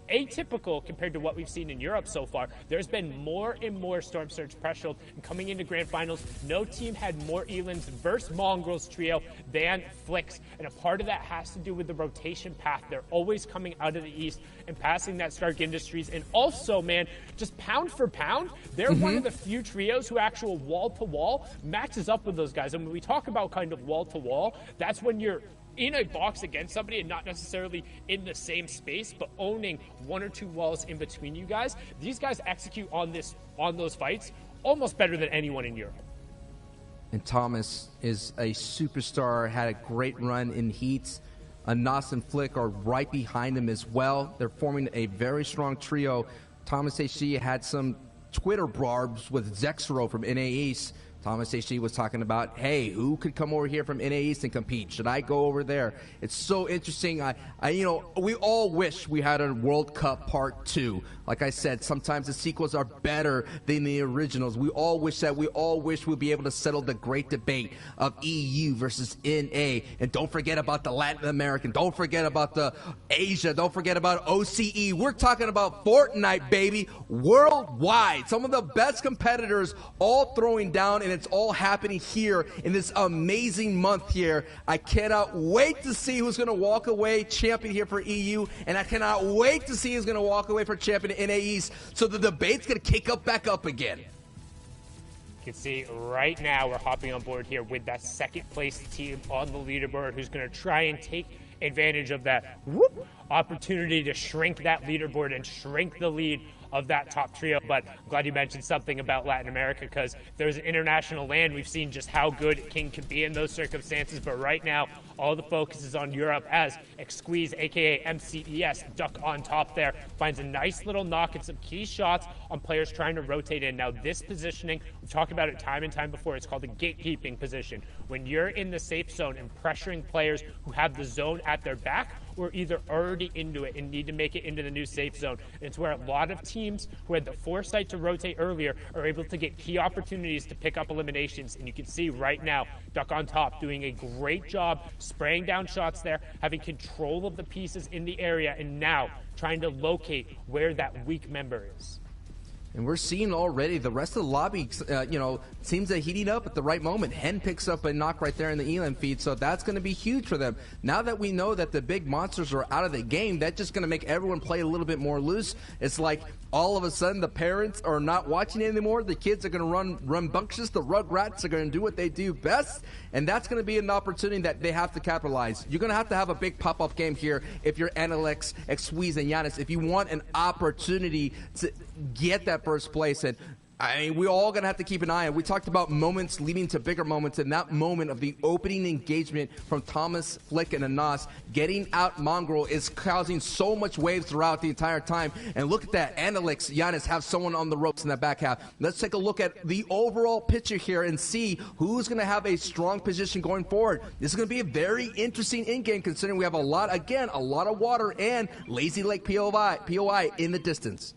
atypical compared to what we've seen in Europe so far. There's been more and more Storm Surge pressure, and coming into Grand Finals, no team had more Elans versus Mongrels trio than Flicks, and a part of that has to do with the rotation path. They're always coming out of the east and passing that Stark Industries, and also, man, just pound for pound, they're one of the few trios who actual wall-to-wall matches up with those guys. And when we talk about kind of wall-to-wall, that's when you're in a box against somebody and not necessarily in the same space, but owning one or two walls in between you guys. These guys execute on those fights almost better than anyone in Europe. And Thomas is a superstar, had a great run in heats. Nas and Flick are right behind him as well. They're forming a very strong trio. Thomas HC had some Twitter barbs with Zexro from NA East. Thomas HC was talking about, hey, who could come over here from NA East and compete? Should I go over there? It's so interesting. We all wish we had a World Cup Part 2. Like I said, sometimes the sequels are better than the originals. We all wish that. We all wish we'd be able to settle the great debate of EU versus NA. And don't forget about the Latin American. Don't forget about the Asia. Don't forget about OCE. We're talking about Fortnite, baby, worldwide. Some of the best competitors all throwing down, and it's all happening here in this amazing month here. I cannot wait to see who's going to walk away champion here for EU, and I cannot wait to see who's going to walk away for champion in NA East, so the debate's going to kick up back up again. You can see right now we're hopping on board here with that second place team on the leaderboard, who's going to try and take advantage of that opportunity to shrink that leaderboard and shrink the lead of that top trio. But I'm glad you mentioned something about Latin America, because there's an international land. We've seen just how good King can be in those circumstances, but right now all the focus is on Europe as Xqueeze, aka MCES, duck on top there, finds a nice little knock and some key shots on players trying to rotate in. Now this positioning, we've talked about it time and time before, it's called a gatekeeping position. When you're in the safe zone and pressuring players who have the zone at their back, or either already into it and need to make it into the new safe zone. It's where a lot of teams who had the foresight to rotate earlier are able to get key opportunities to pick up eliminations. And you can see right now, Duck on top doing a great job spraying down shots there, having control of the pieces in the area, and now trying to locate where that weak member is. And we're seeing already the rest of the lobby, seems to heating up at the right moment. Hen picks up a knock right there in the Elan feed, so that's going to be huge for them. Now that we know that the big monsters are out of the game, that's just going to make everyone play a little bit more loose. It's like all of a sudden the parents are not watching it anymore. The kids are going to run rambunctious. The Rugrats are going to do what they do best, and that's going to be an opportunity that they have to capitalize. You're going to have a big pop-up game here if you're Analex, Xqueeze, and Giannis, if you want an opportunity to get that first place. And I mean, we're all going to have to keep an eye on. We talked about moments leading to bigger moments, and that moment of the opening engagement from Thomas, Flick, and Anas getting out Mongrel is causing so much waves throughout the entire time. And look at that. Analyx, Giannis have someone on the ropes in that back half. Let's take a look at the overall picture here and see who's going to have a strong position going forward. This is going to be a very interesting in-game, considering we have a lot of water and Lazy Lake POI in the distance.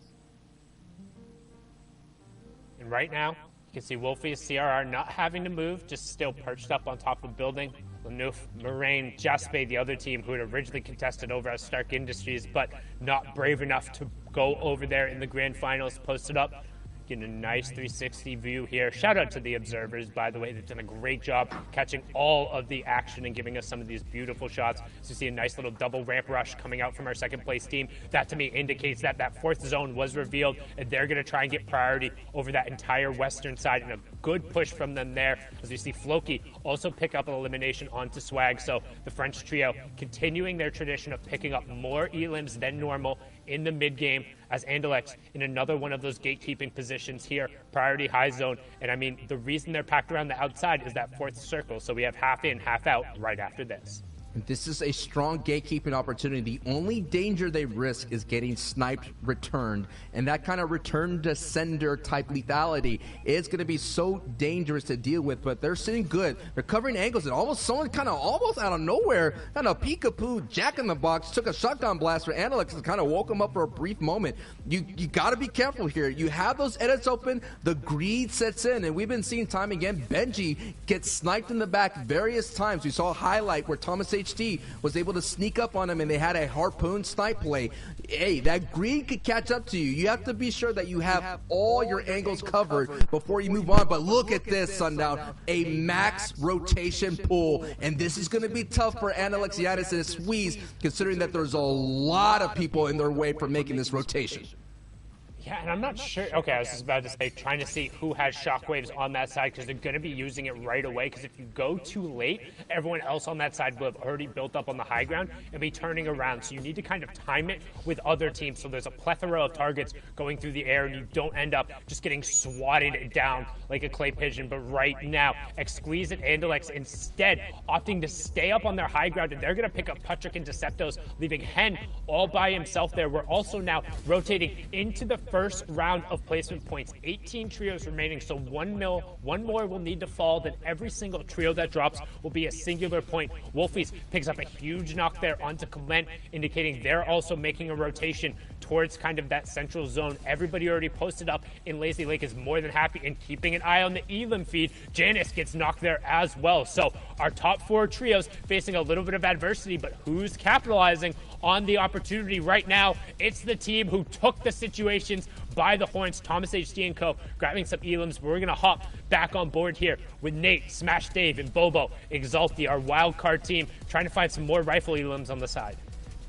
Right now, You can see Wolfie, CRR not having to move, just still perched up on top of the building. Lanouf, Moraine, Jaspe, the other team who had originally contested over at Stark Industries, but not brave enough to go over there in the grand finals, posted up. Getting a nice 360 view here. Shout out to the observers, by the way. They've done a great job catching all of the action and giving us some of these beautiful shots. So you see a nice little double ramp rush coming out from our second place team. That to me indicates that that fourth zone was revealed, and they're going to try and get priority over that entire western side, and a good push from them there. As you see Floki also pick up an elimination onto Swag. So the French trio continuing their tradition of picking up more elims than normal in the mid game, as Andalex in another one of those gatekeeping positions here, priority high zone. And I mean, the reason they're packed around the outside is that fourth circle. So we have half in, half out right after this. This is a strong gatekeeping opportunity. The only danger they risk is getting sniped, returned, and that kind of return to sender type lethality is going to be so dangerous to deal with. But they're sitting good. They're covering angles, and almost someone kind of almost out of nowhere, kind of peekaboo, Jack in the Box, took a shotgun blast for Analyx and kind of woke him up for a brief moment. You got to be careful here. You have those edits open, the greed sets in, and we've been seeing time again. Benji gets sniped in the back various times. We saw a highlight where Thomas HD was able to sneak up on him, and they had a harpoon snipe play. Hey, that greed could catch up to you. You have to be sure that you have all your angles covered before you move on. But look at this, Sundown, a max rotation pull, and this is going to be tough for Analexiadis and Squeeze, considering that there's a lot of people in their way for making this rotation. Yeah, and I'm not sure. Okay, I was just about to say, trying to see who has shockwaves on that side, because they're going to be using it right away. Because if you go too late, everyone else on that side will have already built up on the high ground and be turning around. So you need to kind of time it with other teams, so there's a plethora of targets going through the air, and you don't end up just getting swatted down like a clay pigeon. But right now, Exqueeze and Andalex instead opting to stay up on their high ground, and they're going to pick up Patrick and Deceptos, leaving Hen all by himself there. We're also now rotating into the first round of placement points. 18 trios remaining, so one more will need to fall. Then every single trio that drops will be a singular point. Wolfies picks up a huge knock there onto Clement, indicating they're also making a rotation towards kind of that central zone. Everybody already posted up in Lazy Lake is more than happy and keeping an eye on the Elim feed. Janice gets knocked there as well. So our top four trios facing a little bit of adversity, but who's capitalizing on the opportunity right now? It's the team who took the situations by the horns. Thomas HD and Co. grabbing some elims, but we're going to hop back on board here with Nate, Smash Dave, and Bobo, Exalti, our wild card team, trying to find some more rifle elims on the side.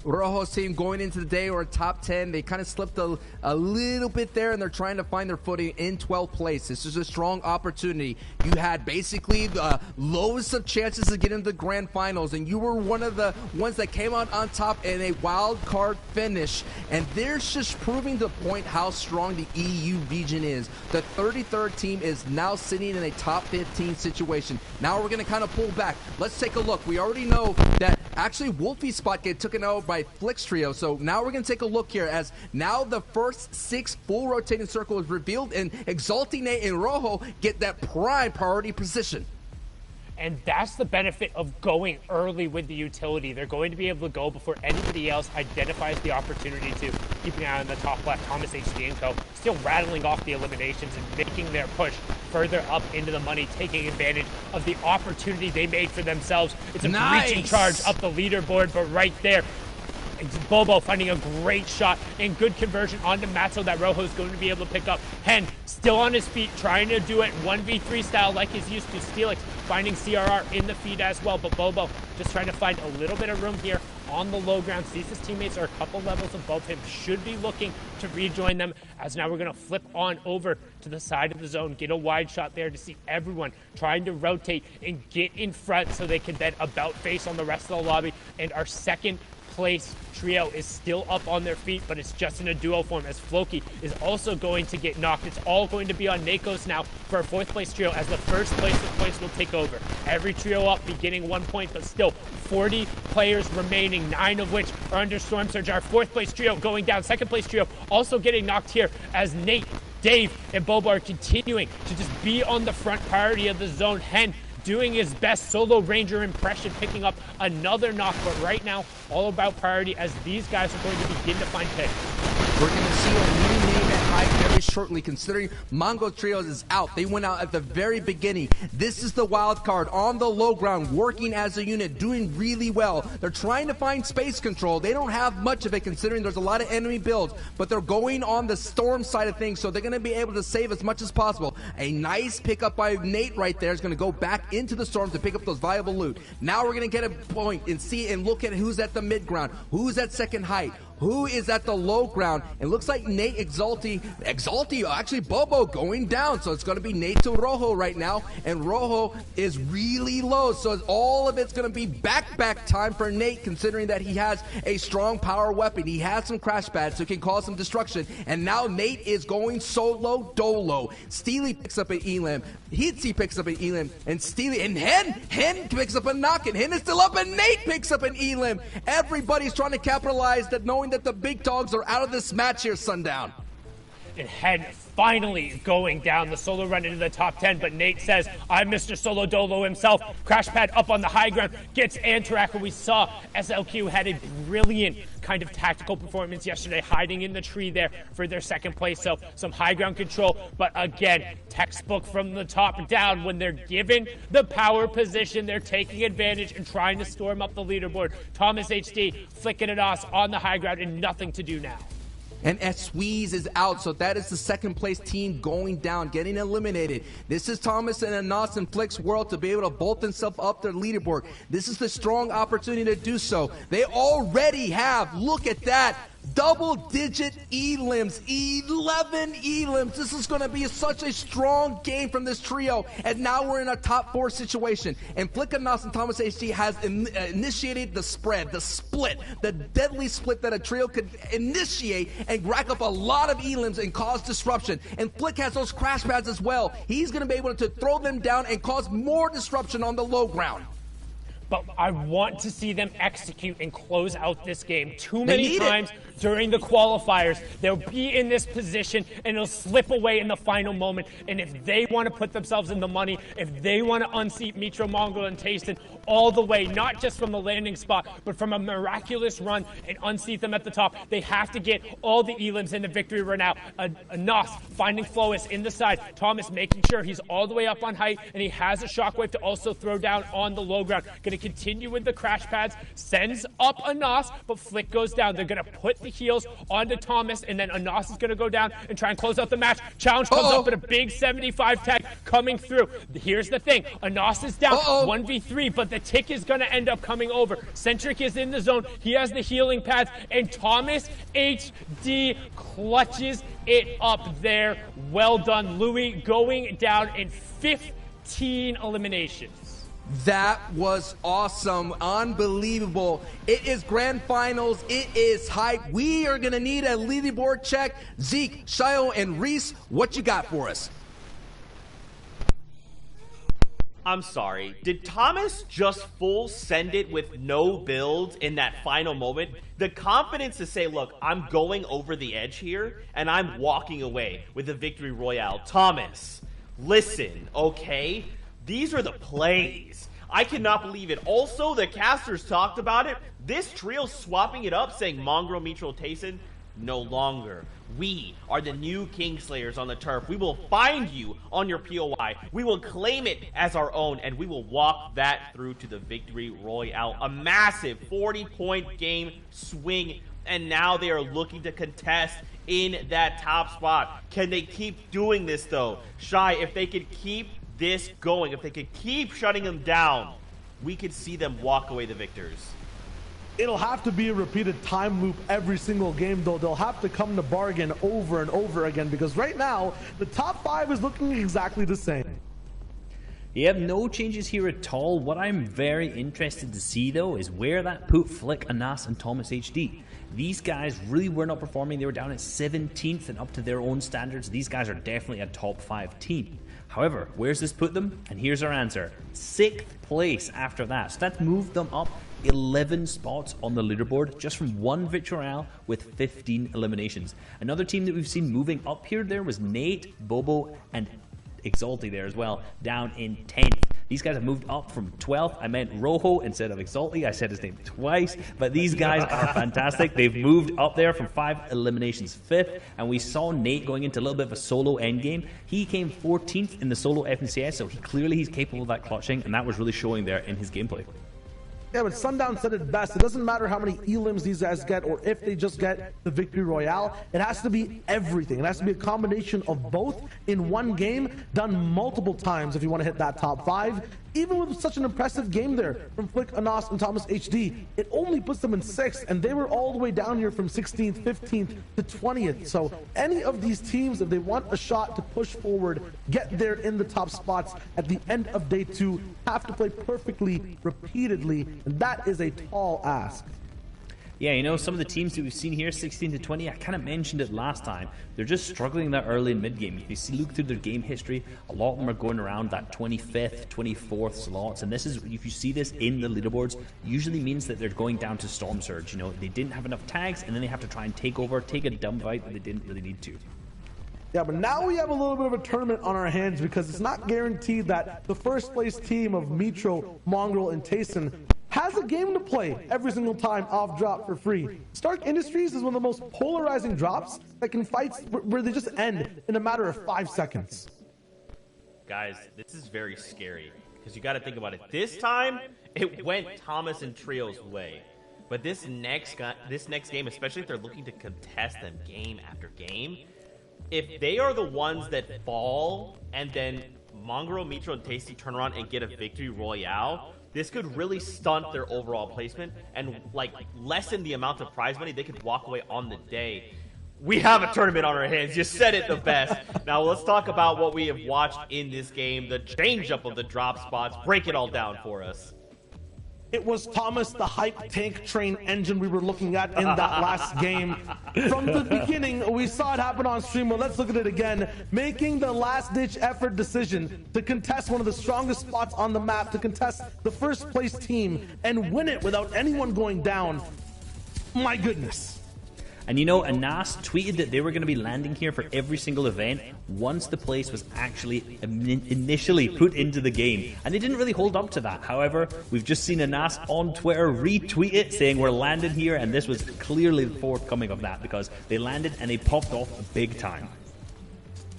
Rojo's team going into the day or top 10. They kind of slipped a little bit there, and they're trying to find their footing in 12th place. This is a strong opportunity. You had basically the lowest of chances to get into the grand finals, and you were one of the ones that came out on top in a wild card finish. And they're just proving the point how strong the EU region is. The 33rd team is now sitting in a top 15 situation. Now we're going to kind of pull back. Let's take a look. We already know that actually Wolfie's spot get taken out by Flix Trio. So now we're going to take a look here, as now the first 6 full rotating circle is revealed, and Exalti, Nate, and Rojo get that prime priority position. And that's the benefit of going early with the utility. They're going to be able to go before anybody else identifies the opportunity to. Keep an eye on the top left, Thomas HD and Co. still rattling off the eliminations and making their push further up into the money, taking advantage of the opportunity they made for themselves. It's a breaching charge up the leaderboard, but right there, Bobo finding a great shot and good conversion onto Matzo that Rojo's going to be able to pick up. Hen still on his feet, trying to do it 1v3 style like he's used to. Steelix finding CRR in the feed as well, but Bobo just trying to find a little bit of room here on the low ground. Sees his teammates are a couple levels above him, should be looking to rejoin them, as now we're going to flip on over to the side of the zone, get a wide shot there to see everyone trying to rotate and get in front so they can then about face on the rest of the lobby. And our second place trio is still up on their feet, but it's just in a duo form, as Floki is also going to get knocked. It's all going to be on Nakos now for a 4th place trio, as the first place of points will take over. Every trio up, beginning 1 point, but still 40 players remaining, 9 of which are under Storm Surge. Our 4th place trio going down. 2nd place trio also getting knocked here, as Nate, Dave, and Bobo are continuing to just be on the front priority of the zone. Hen doing his best solo ranger impression, picking up another knock, but right now all about priority, as these guys are going to begin to find picks. We're going to see a new name at high very very shortly, considering Mongo Trios is out. They went out at the very beginning. This is the wild card on the low ground, working as a unit, doing really well. They're trying to find space control. They don't have much of it, considering there's a lot of enemy builds, but they're going on the storm side of things, so they're going to be able to save as much as possible. A nice pickup by Nate right there is going to go back into the storm to pick up those valuable loot. Now we're going to get a point and see and look at who's at the mid ground, who's at second height, who is at the low ground. It looks like Nate Exalti, actually Bobo going down. So it's going to be Nate to Rojo right now. And Rojo is really low. So all of it's going to be back time for Nate, considering that he has a strong power weapon. He has some crash pads, so he can cause some destruction. And now Nate is going solo dolo. Steely picks up an Elim. Hitsy picks up an Elim. And Steely, and Hen picks up a knock. And Hen is still up, and Nate picks up an Elim. Everybody's trying to capitalize that, knowing that the big dogs are out of this match here, Sundown. And Hen finally going down the solo run into the top 10, but Nate says, I'm Mr. Solo Dolo himself. Crash pad up on the high ground, gets Antarak, and we saw SLQ had a brilliant kind of tactical performance yesterday, hiding in the tree there for their second place, so some high ground control, but again, textbook from the top down. When they're given the power position, they're taking advantage and trying to storm up the leaderboard. Thomas HD flicking it off on the high ground and nothing to do now. And Sweeze is out, so that is the second place team going down, getting eliminated. This is Thomas and Anas and Flick's world to be able to bolt themselves up their leaderboard. This is the strong opportunity to do so. They already have, look at that, double-digit Elims, 11 Elims. This is going to be such a strong game from this trio, and now we're in a top 4 situation. And Flick Anas and Thomas HD has initiated the spread, the split, the deadly split that a trio could initiate and rack up a lot of Elims and cause disruption. And Flick has those crash pads as well. He's going to be able to throw them down and cause more disruption on the low ground. But I want to see them execute and close out this game. Too many times during the qualifiers, they'll be in this position and it'll slip away in the final moment. And if they want to put themselves in the money, if they want to unseat Mitro, Mongo, and Tayson all the way, not just from the landing spot, but from a miraculous run and unseat them at the top, they have to get all the Elims in the victory run out. Anas finding Flois in the side. Thomas making sure he's all the way up on height, and he has a shockwave to also throw down on the low ground. Going to continue with the crash pads, sends up Anas, but Flick goes down. They're going to put the heals onto Thomas, and then Anas is going to go down and try and close out the match. Challenge comes up at a big 75 tag coming through. Here's the thing. Anas is down 1v3, but the tick is going to end up coming over. Centric is in the zone. He has the healing pads, and Thomas HD clutches it up there. Well done, Louis, going down in 15 eliminations. That was awesome. Unbelievable. It is grand finals. It is hype. We are going to need a leaderboard check. Zeke, Shio, and Reese, what you got for us? I'm sorry. Did Thomas just full send it with no builds in that final moment? The confidence to say, look, I'm going over the edge here, and I'm walking away with the victory royale. Thomas, listen, okay? These are the plays. I cannot believe it. Also, the casters talked about it. This trio swapping it up, saying Mongrel, Mitro, Tayson, no longer. We are the new Kingslayers on the turf. We will find you on your POI. We will claim it as our own, and we will walk that through to the victory royale. A massive 40-point game swing, and now they are looking to contest in that top spot. Can they keep doing this, though? Shy, if they could keep this going, if they could keep shutting them down, we could see them walk away the victors. It'll have to be a repeated time loop every single game, though. They'll have to come to bargain over and over again, because right now the top 5 is looking exactly the same. You have no changes here at all. What I'm very interested to see, though, is where that put Flick, Anas, and Thomas HD. These guys really were not performing. They were down at 17th, and up to their own standards, these guys are definitely a top 5 team. However, where's this put them? And here's our answer. 6th place after that. So that's moved them up 11 spots on the leaderboard just from one victory royale with 15 eliminations. Another team that we've seen moving up here there was Nate, Bobo, and Exalti there as well, down in 10th. These guys have moved up from 12th. I meant Rojo instead of Exalti. I said his name twice, but these guys are fantastic. They've moved up there from 5 eliminations 5th, and we saw Nate going into a little bit of a solo endgame. He came 14th in the solo FNCS, so clearly he's capable of that clutching, and that was really showing there in his gameplay. Yeah, but Sundown said it best. It doesn't matter how many elims these guys get or if they just get the victory royale. It has to be everything. It has to be a combination of both in one game, done multiple times if you want to hit that top 5. Even with such an impressive game there from Flick, Anas, and Thomas HD, it only puts them in 6th, and they were all the way down here from 16th, 15th to 20th. So any of these teams, if they want a shot to push forward, get there in the top spots at the end of day 2, have to play perfectly, repeatedly, and that is a tall ask. Yeah, you know, some of the teams that we've seen here, 16 to 20, I kind of mentioned it last time. They're just struggling that early and mid game. If you see, look through their game history, a lot of them are going around that 25th, 24th slots. And this is, if you see this in the leaderboards, usually means that they're going down to Storm Surge. You know, they didn't have enough tags, and then they have to try and take a dumb fight that they didn't really need to. Yeah, but now we have a little bit of a tournament on our hands because it's not guaranteed that the first place team of Mitro, Mongrel, and Tayson has a game to play every single time off drop for free. Stark Industries is one of the most polarizing drops that can fight where they just end in a matter of 5 seconds. Guys, this is very scary because you got to think about it. This time, it went Thomas and Trio's way. But this next game, especially if they're looking to contest them game after game, if they are the ones that fall and then Mongrel, Mitro, and Tasty turn around and get a victory royale, this could really stunt their overall placement and like lessen the amount of prize money they could walk away on the day. We have a tournament on our hands. You said it the best. Now let's talk about what we have watched in this game, the change up of the drop spots. Break it all down for us. It was Thomas, the hype tank train engine we were looking at in that last game. From the beginning, we saw it happen on stream, but let's look at it again. Making the last-ditch effort decision to contest one of the strongest spots on the map, to contest the first-place team, and win it without anyone going down. My goodness. And you know, Anas tweeted that they were going to be landing here for every single event once the place was actually initially put into the game. And they didn't really hold up to that. However, we've just seen Anas on Twitter retweet it saying we're landing here, and this was clearly the forthcoming of that because they landed and they popped off big time.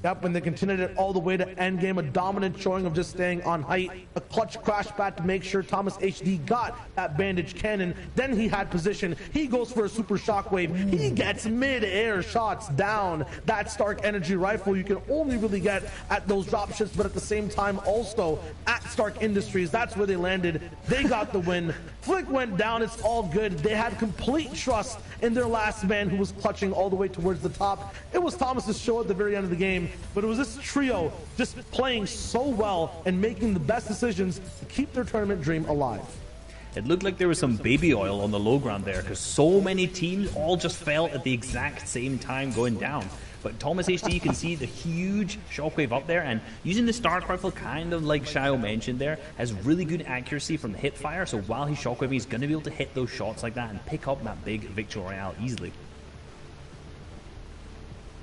Yep, and they continued it all the way to endgame, a dominant showing of just staying on height, a clutch crash bat to make sure Thomas HD got that bandage cannon. Then he had position. He goes for a super shockwave. He gets mid-air shots down. That Stark Energy rifle you can only really get at those drop ships, but at the same time also at Stark Industries. That's where they landed. They got the win. Flick went down. It's all good. They had complete trust in their last man who was clutching all the way towards the top. It was Thomas's show at the very end of the game. But it was this trio just playing so well and making the best decisions to keep their tournament dream alive. It looked like there was some baby oil on the low ground there because so many teams all just fell at the exact same time going down. But Thomas HD, you can see the huge shockwave up there, and using the Stark rifle, kind of like Shio mentioned there, has really good accuracy from the hip fire. So while he's shockwaving, he's going to be able to hit those shots like that and pick up that big victory royale easily.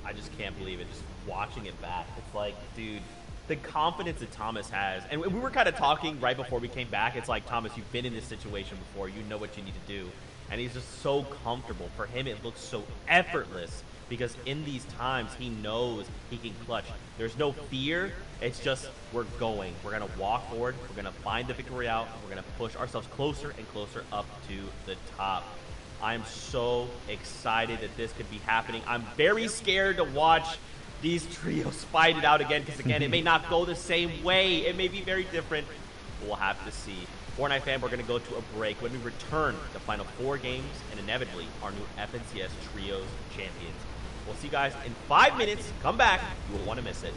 I just can't believe it. Just watching it back, it's like, dude, the confidence that Thomas has, and we were kind of talking right before we came back. It's like, Thomas, you've been in this situation before. You know what you need to do, and he's just so comfortable. For him, it looks so effortless because in these times, he knows he can clutch. There's no fear. It's just we're going. We're gonna walk forward. We're gonna find the victory out. We're gonna push ourselves closer and closer up to the top. I'm so excited that this could be happening. I'm very scared to watch these trios fight it out again because, again, it may not go the same way. It may be very different. We'll have to see. Fortnite fam, we're going to go to a break. When we return, the final 4 games and inevitably our new FNCS Trios champions. We'll see you guys in 5 minutes. Come back. You won't want to miss it.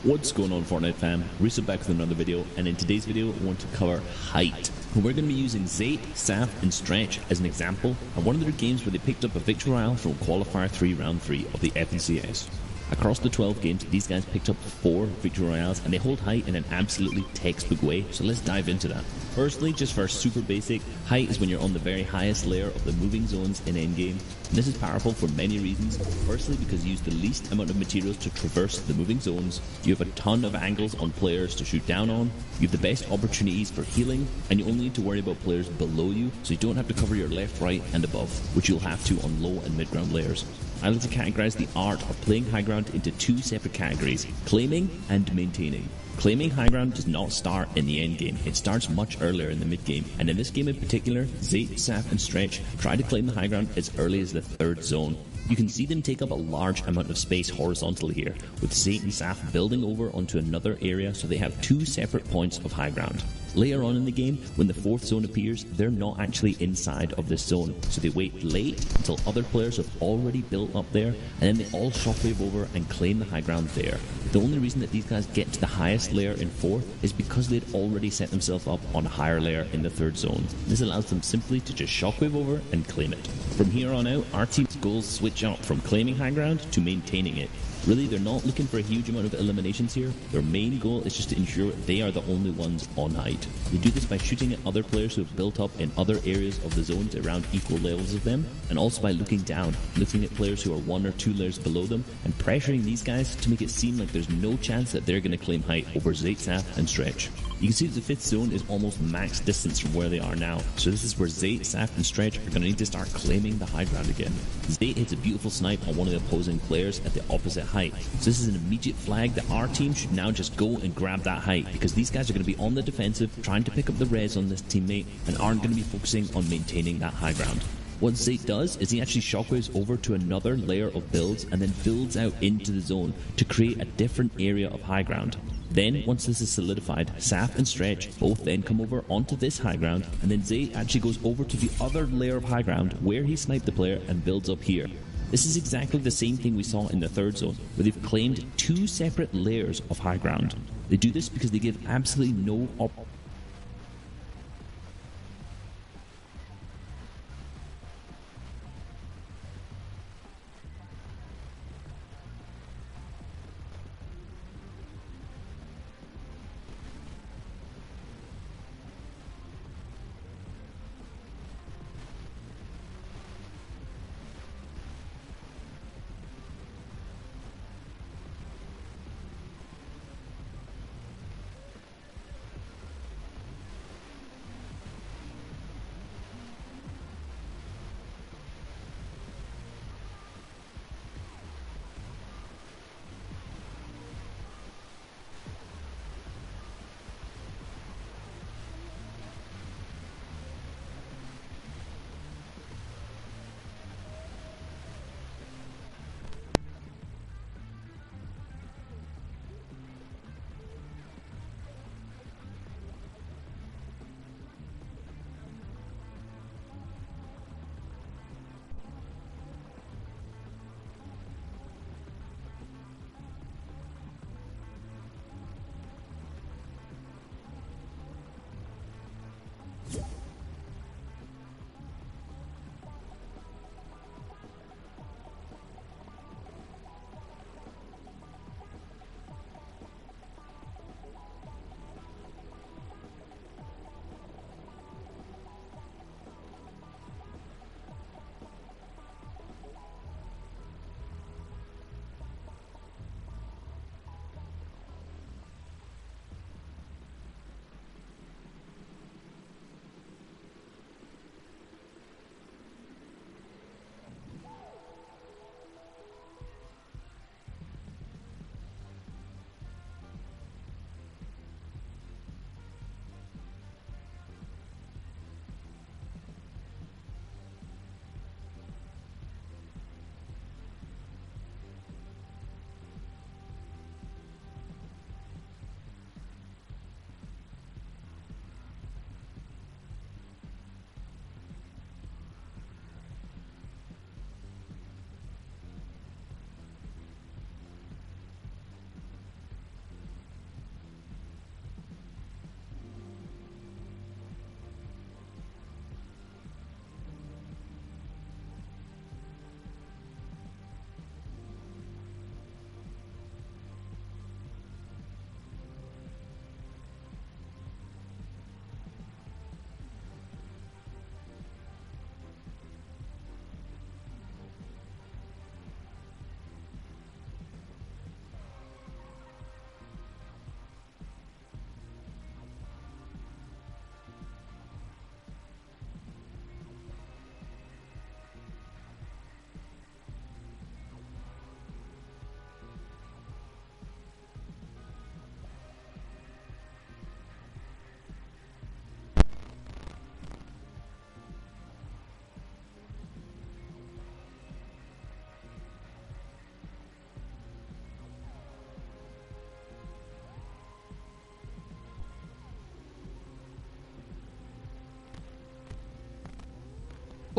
What's going on, Fortnite fam? Reset back with another video, and in today's video I want to cover height. And we're going to be using Zayt, Saf and Stretch as an example of one of their games where they picked up a victory royale from Qualifier 3 Round 3 of the FNCS. Across the 12 games, these guys picked up 4 Victory Royales, and they hold height in an absolutely textbook way, so let's dive into that. Firstly, just for super basic, height is when you're on the very highest layer of the moving zones in endgame. And this is powerful for many reasons. Firstly, because you use the least amount of materials to traverse the moving zones. You have a ton of angles on players to shoot down on. You have the best opportunities for healing, and you only need to worry about players below you, so you don't have to cover your left, right, and above, which you'll have to on low and mid ground layers. I like to categorize the art of playing high ground into 2 separate categories: claiming and maintaining. Claiming high ground does not start in the end game. It starts much earlier in the mid game, and in this game in particular, Zayt, Saf and Stretch try to claim the high ground as early as the 3rd zone. You can see them take up a large amount of space horizontally here, with Zayt and Saf building over onto another area, so they have 2 separate points of high ground. Later on in the game, when the 4th zone appears, they're not actually inside of this zone, so they wait late until other players have already built up there, and then they all shockwave over and claim the high ground there. The only reason that these guys get to the highest layer in 4th is because they'd already set themselves up on a higher layer in the 3rd zone. This allows them simply to just shockwave over and claim it. From here on out, our team's goals switch up from claiming high ground to maintaining it. Really, they're not looking for a huge amount of eliminations here. Their main goal is just to ensure they are the only ones on height. They do this by shooting at other players who have built up in other areas of the zones around equal levels of them, and also by looking down, looking at players who are 1 or 2 layers below them, and pressuring these guys to make it seem like there's no chance that they're going to claim height over Zayt, Saf and Stretch. You can see that the 5th zone is almost max distance from where they are now, so this is where Zayt, Saf and Stretch are going to need to start claiming the high ground again. Zayt hits a beautiful snipe on one of the opposing players at the opposite height, so this is an immediate flag that our team should now just go and grab that height, because these guys are going to be on the defensive, trying to pick up the res on this teammate, and aren't going to be focusing on maintaining that high ground. What Zayt does is he actually shockwaves over to another layer of builds and then builds out into the zone to create a different area of high ground. Then, once this is solidified, Saf and Stretch both then come over onto this high ground, and then Zayt actually goes over to the other layer of high ground where he sniped the player and builds up here. This is exactly the same thing we saw in the 3rd zone, where they've claimed 2 separate layers of high ground. They do this because they give absolutely no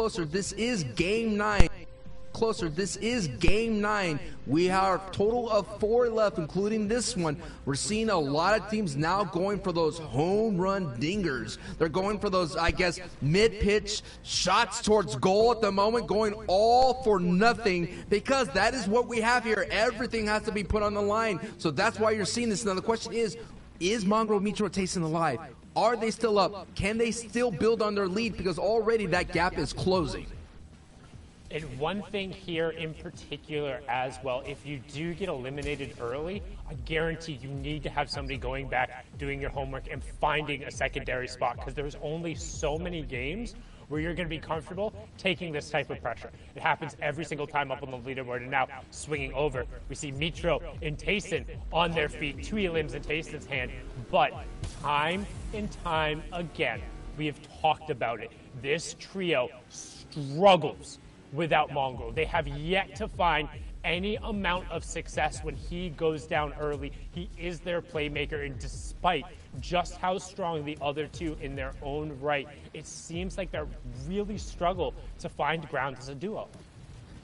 closer. This is game 9. Closer. This is game 9. We have a total of 4 left, including this one. We're seeing a lot of teams now going for those home run dingers. They're going for those, I guess, mid-pitch shots towards goal at the moment, going all for nothing, because that is what we have here. Everything has to be put on the line. So that's why you're seeing this. Now the question is Mongrel, Mitro, Tayson alive? Are they still up? Can they still build on their lead? Because already that gap is closing. And one thing here in particular as well, if you do get eliminated early, I guarantee you need to have somebody going back, doing your homework, and finding a secondary spot, because there's only so many games where you're going to be comfortable taking this type of pressure. It happens every single time up on the leaderboard, and now swinging over. We see Mitro and Tayson on their feet, 2 elims in Tayson's hand, but time and time again, we have talked about it. This trio struggles without Mongrel. They have yet to find any amount of success when he goes down early. He is their playmaker, and despite just how strong the other two in their own right, it seems like they really struggle to find ground as a duo.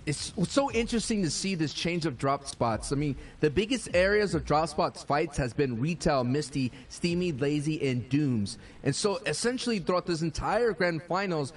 It's so interesting to see this change of drop spots. I mean, the biggest areas of drop spots fights has been Retail, Misty, Steamy, Lazy, and Dooms. And so essentially throughout this entire grand finals,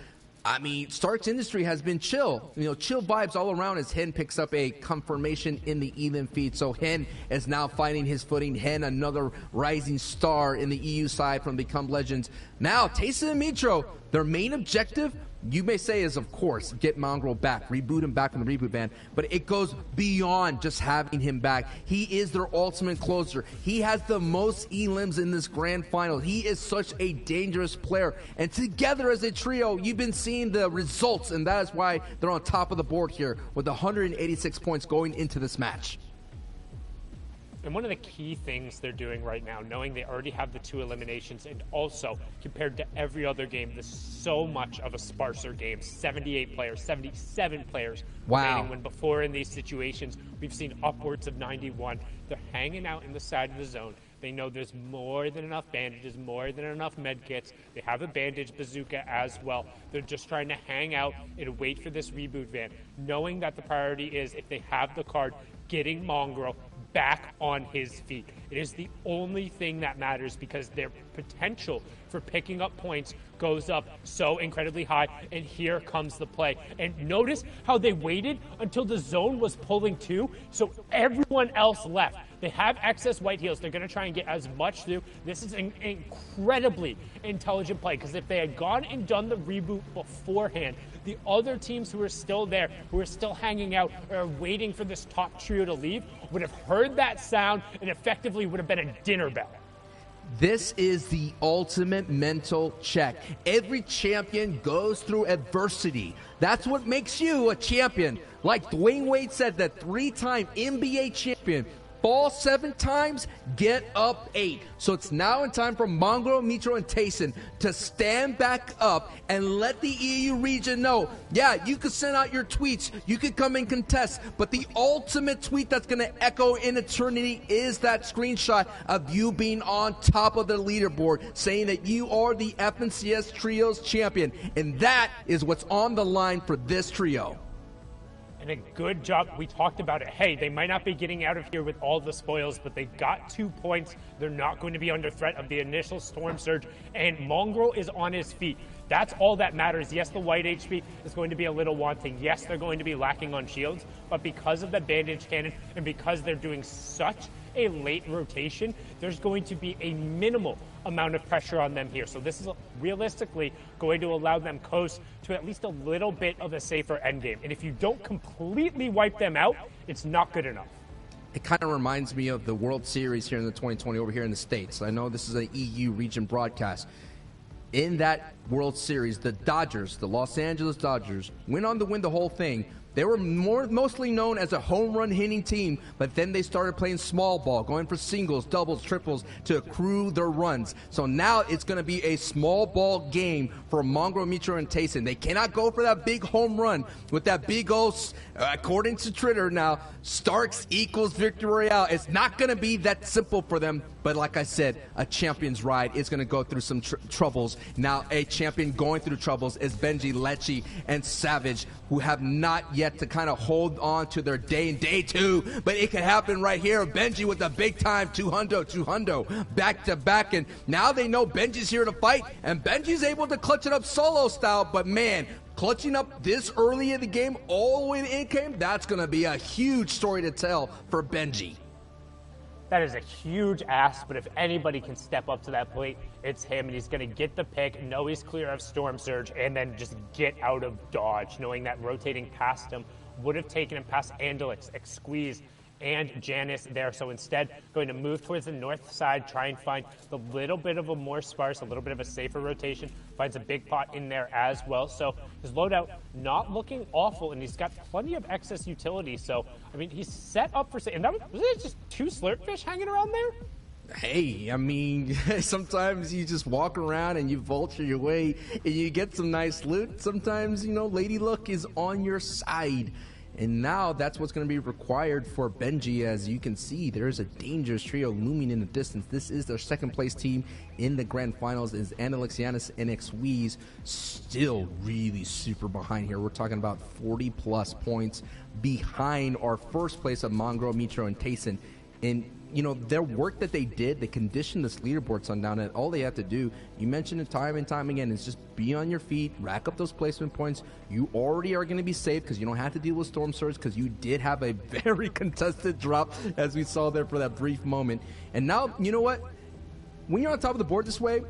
I mean, Stark's Industry has been chill. You know, chill vibes all around as Hen picks up a confirmation in the Elim feed. So Hen is now finding his footing. Hen, another rising star in the EU side from Become Legends. Now, Tayson and Mitro, their main objective, you may say, is, of course, get Mongrel back, reboot him back from the reboot ban, but it goes beyond just having him back. He is their ultimate closer. He has the most elims in this grand final. He is such a dangerous player, and together as a trio, you've been seeing the results, and that is why they're on top of the board here with 186 points going into this match. And one of the key things they're doing right now, knowing they already have the 2 eliminations, and also compared to every other game, this is so much of a sparser game. 78 players, 77 players remaining, when before in these situations we've seen upwards of 91. They're hanging out in the side of the zone. They know there's more than enough bandages, more than enough med kits. They have a bandage bazooka as well. They're just trying to hang out and wait for this reboot van, knowing that the priority is, if they have the card, getting Mongrel back on his feet. It is the only thing that matters, because their potential for picking up points goes up so incredibly high, and here comes the play. And notice how they waited until the zone was pulling too, so everyone else left. They have excess white heals. They're going to try and get as much through. This is an incredibly intelligent play, because if they had gone and done the reboot beforehand, the other teams who are still there, who are still hanging out, or waiting for this top trio to leave, would have heard that sound and effectively would have been a dinner bell. This is the ultimate mental check. Every champion goes through adversity. That's what makes you a champion. Like Dwayne Wade said, that 3-time NBA champion. Fall 7 times, get up 8. So it's now in time for Mongrel, Mitro, and Tayson to stand back up and let the EU region know, yeah, you could send out your tweets, you could come and contest, but the ultimate tweet that's going to echo in eternity is that screenshot of you being on top of the leaderboard, saying that you are the FNCS Trios champion. And that is what's on the line for this trio. And a good job. We talked about it. Hey, they might not be getting out of here with all the spoils, but they've got 2 points. They're not going to be under threat of the initial storm surge, and Mongrel is on his feet. That's all that matters. Yes, the white HP is going to be a little wanting. Yes, they're going to be lacking on shields, but because of the bandage cannon and because they're doing such a late rotation, there's going to be a minimal amount of pressure on them here. So this is realistically going to allow them coast to at least a little bit of a safer endgame. And if you don't completely wipe them out, it's not good enough. It kind of reminds me of the World Series here in the 2020 over here in the States. I know this is an EU region broadcast. In that World Series, the Dodgers, the Los Angeles Dodgers, went on to win the whole thing, They were mostly known as a home run hitting team, but then they started playing small ball, going for singles, doubles, triples to accrue their runs. So now it's going to be a small ball game for Mongrel, Mitro, and Tayson. They cannot go for that big home run with that big old, according to Twitter now, Starks equals victory royale. It's not going to be that simple for them, but like I said, a champion's ride is going to go through some troubles. Now a champion going through troubles is Benji, Lecce, and Savage, who have not yet to kind of hold on to their day two, but it could happen right here. Benji with a big time 200 back to back, and now they know Benji's here to fight, and Benji's able to clutch it up solo style, but man, clutching up this early in the game all the way to end game, that's going to be a huge story to tell for Benji. That is a huge ask, but if anybody can step up to that plate, it's him, and he's going to get the pick, know he's clear of Storm Surge, and then just get out of dodge, knowing that rotating past him would have taken him past Andelix, Squeeze, and Janice there. So instead, going to move towards the north side, try and find the little bit of a more sparse, a little bit of a safer rotation. Finds a big pot in there as well. So his loadout not looking awful, and he's got plenty of excess utility. So, I mean, he's set up for... And that was it just 2 slurpfish hanging around there? Hey, I mean, sometimes you just walk around and you vulture your way and you get some nice loot. Sometimes, you know, Lady Luck is on your side. And now that's what's going to be required for Benji. As you can see, there's a dangerous trio looming in the distance. This is their second place team in the grand finals. Is Analexianus and Xweez still really super behind here. We're talking about 40 plus points behind our first place of Mongrel, Mitro, and Tayson. And you know, their work that they did, they conditioned this leaderboard sundown, and all they have to do, you mentioned it time and time again, is just be on your feet, rack up those placement points. You already are going to be safe because you don't have to deal with Storm Surge, because you did have a very contested drop, as we saw there for that brief moment. And now, you know what? When you're on top of the board this way,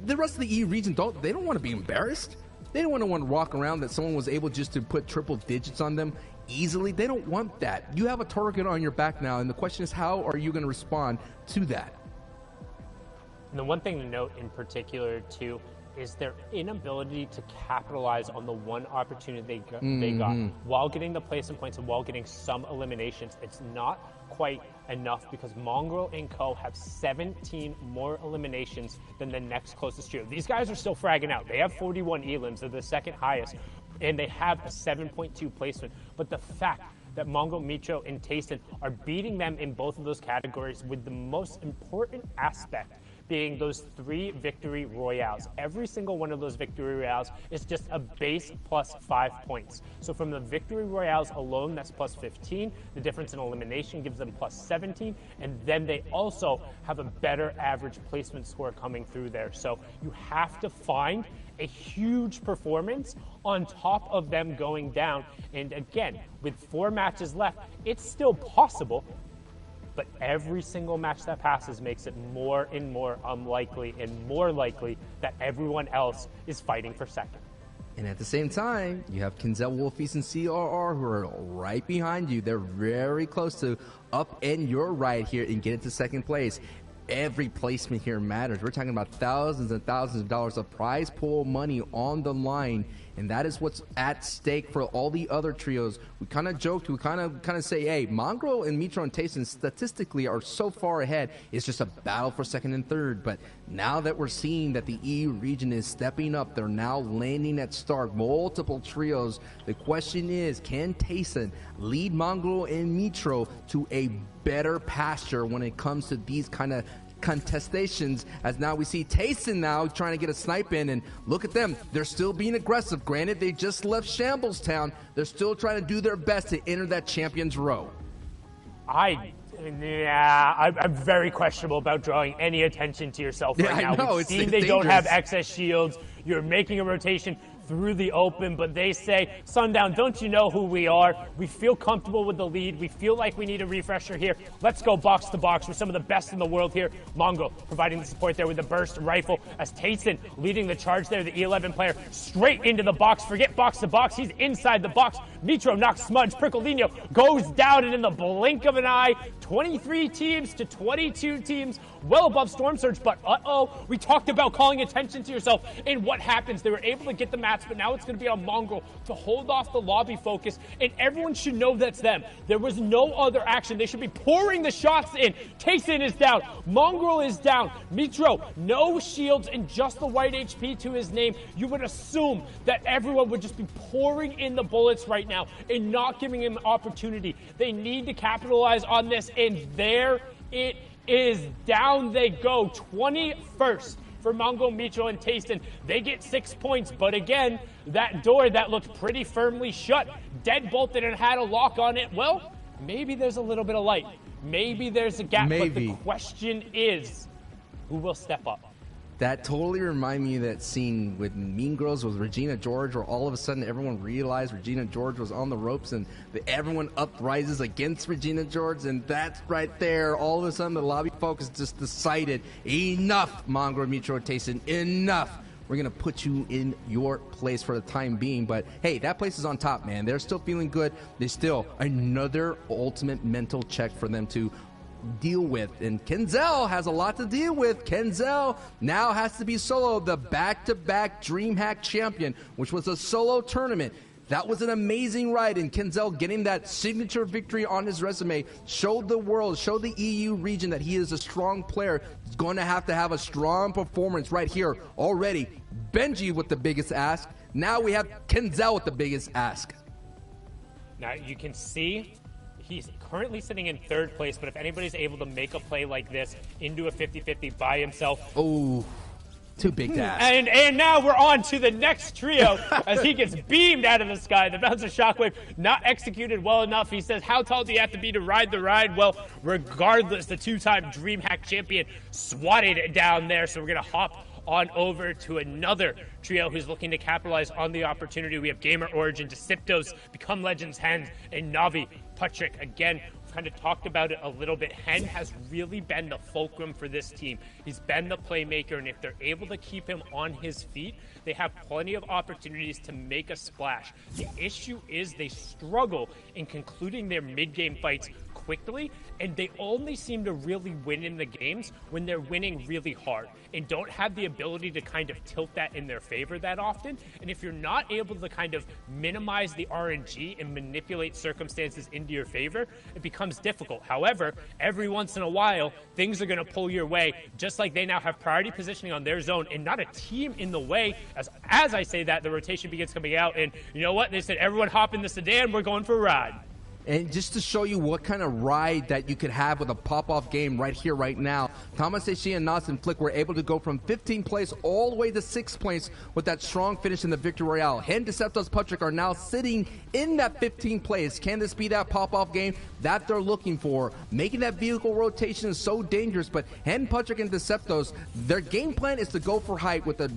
the rest of the E region don't want to be embarrassed. They don't want to walk around that someone was able just to put triple digits on them easily. They don't want that. You have a target on your back now, and the question is, how are you going to respond to that? And the one thing to note in particular, too, is their inability to capitalize on the one opportunity they got while getting the placement points and while getting some eliminations. It's not quite enough because Mongrel and Co. have 17 more eliminations than the next closest trio. These guys are still fragging out. They have 41 elims. They're the second highest, and they have a 7.2 placement. But the fact that Mongrel, Mitro, and Tayson are beating them in both of those categories, with the most important aspect being those 3 victory royales. Every single one of those victory royales is just a base plus 5 points. So from the victory royales alone, that's plus 15. The difference in elimination gives them plus 17. And then they also have a better average placement score coming through there. So you have to find a huge performance on top of them going down. And again, with 4 matches left, it's still possible. But every single match that passes makes it more and more unlikely and more likely that everyone else is fighting for second. And at the same time, you have Kinzel, Wolfies, and CRR who are right behind you. They're very close to up and your right here and get into second place. Every placement here matters. We're talking about thousands and thousands of dollars of prize pool money on the line, and that is what's at stake for all the other trios. We kind of joked, we kind of say, hey, Mongrel and Mitro and Tayson statistically are so far ahead. It's just a battle for second and third. But now that we're seeing that the E region is stepping up, they're now landing at start, multiple trios. The question is, can Tayson lead Mongrel and Mitro to a better pasture when it comes to these kind of contestations, as now we see Tayson now trying to get a snipe in, and look at them, they're still being aggressive. Granted, they just left Shambles Town. They're still trying to do their best to enter that champion's row. I'm very questionable about drawing any attention to yourself right now. I know, We've it's seen they dangerous. don't have excess shields. You're making a rotation through the open, but they say, Sundown, don't you know who we are? We feel comfortable with the lead. We feel like we need a refresher here. Let's go box to box. We're some of the best in the world here. Mongrel providing the support there with the burst rifle, as Tayson leading the charge there, the E11 player, straight into the box. Forget box to box. He's inside the box. Mitro knocks Smudge. Pricolino goes down, and in the blink of an eye, 23 teams to 22 teams, well above Storm Surge. But we talked about calling attention to yourself, and what happens? They were able to get the match bats, but now it's going to be on Mongrel to hold off the lobby focus, and everyone should know that's them. There was no other action. They should be pouring the shots in. Tayson is down. Mongrel is down. Mitro, no shields and just the white HP to his name. You would assume that everyone would just be pouring in the bullets right now and not giving him opportunity. They need to capitalize on this, and there it is. Down they go. 21st for Mongo, Mitro, and Tayson. They get 6 points, but again, that door that looked pretty firmly shut, deadbolted and had a lock on it. Well, maybe there's a little bit of light. Maybe there's a gap, but the question is, who will step up? That totally reminded me of that scene with Mean Girls with Regina George, where all of a sudden everyone realized Regina George was on the ropes and everyone uprises against Regina George, and that's right there. All of a sudden the lobby folks just decided, enough, Mongrel, Mitro, Tayson, enough. We're going to put you in your place for the time being. But, hey, that place is on top, man. They're still feeling good. There's still another ultimate mental check for them to deal with, and Kenzel has a lot to deal with. Kenzel now has to be solo, the back-to-back DreamHack champion, which was a solo tournament. That was an amazing ride, and Kenzel getting that signature victory on his resume showed the world, showed the EU region that he is a strong player. He's going to have a strong performance right here already. Benji with the biggest ask. Now we have Kenzel with the biggest ask. Now you can see he's currently sitting in third place, but if anybody's able to make a play like this into a 50-50 by himself. Oh, too big to ask. And now we're on to the next trio as he gets beamed out of the sky. The bouncer shockwave not executed well enough. He says, how tall do you have to be to ride the ride? Well, regardless, the two-time DreamHack champion swatted it down there, so we're going to hop on over to another trio who's looking to capitalize on the opportunity. We have Gamer Origin, Deceptos, Become Legends, Hen, and Navi Patrick. Again, we've kind of talked about it a little bit. Hen has really been the fulcrum for this team. He's been the playmaker, and if they're able to keep him on his feet, they have plenty of opportunities to make a splash. The issue is they struggle in concluding their mid-game fights quickly, and they only seem to really win in the games when they're winning really hard and don't have the ability to kind of tilt that in their favor that often. And if you're not able to kind of minimize the RNG and manipulate circumstances into your favor, it becomes difficult. However, every once in a while, things are going to pull your way, just like they now have priority positioning on their zone and not a team in the way. As I say that, the rotation begins coming out, and you know what? They said, everyone hop in the sedan, we're going for a ride. And just to show you what kind of ride that you could have with a pop-off game right here, right now, Thomas Eshi and Nas and Flick were able to go from 15th place all the way to 6th place with that strong finish in the Victory Royale. Hen, Deceptos, Patrick are now sitting in that 15th place. Can this be that pop-off game that they're looking for? Making that vehicle rotation is so dangerous, but Hen, Patrick, and Deceptos, their game plan is to go for height with a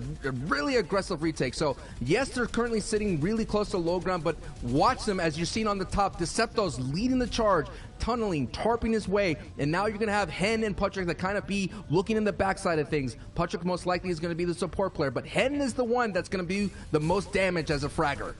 really aggressive retake. So, yes, they're currently sitting really close to low ground, but watch them as you're seeing on the top. Deceptos leading the charge, tunneling, tarping his way, and now you're going to have Hen and Patrick that kind of be looking in the backside of things. Patrick most likely is going to be the support player, but Hen is the one that's going to be the most damage as a fragger.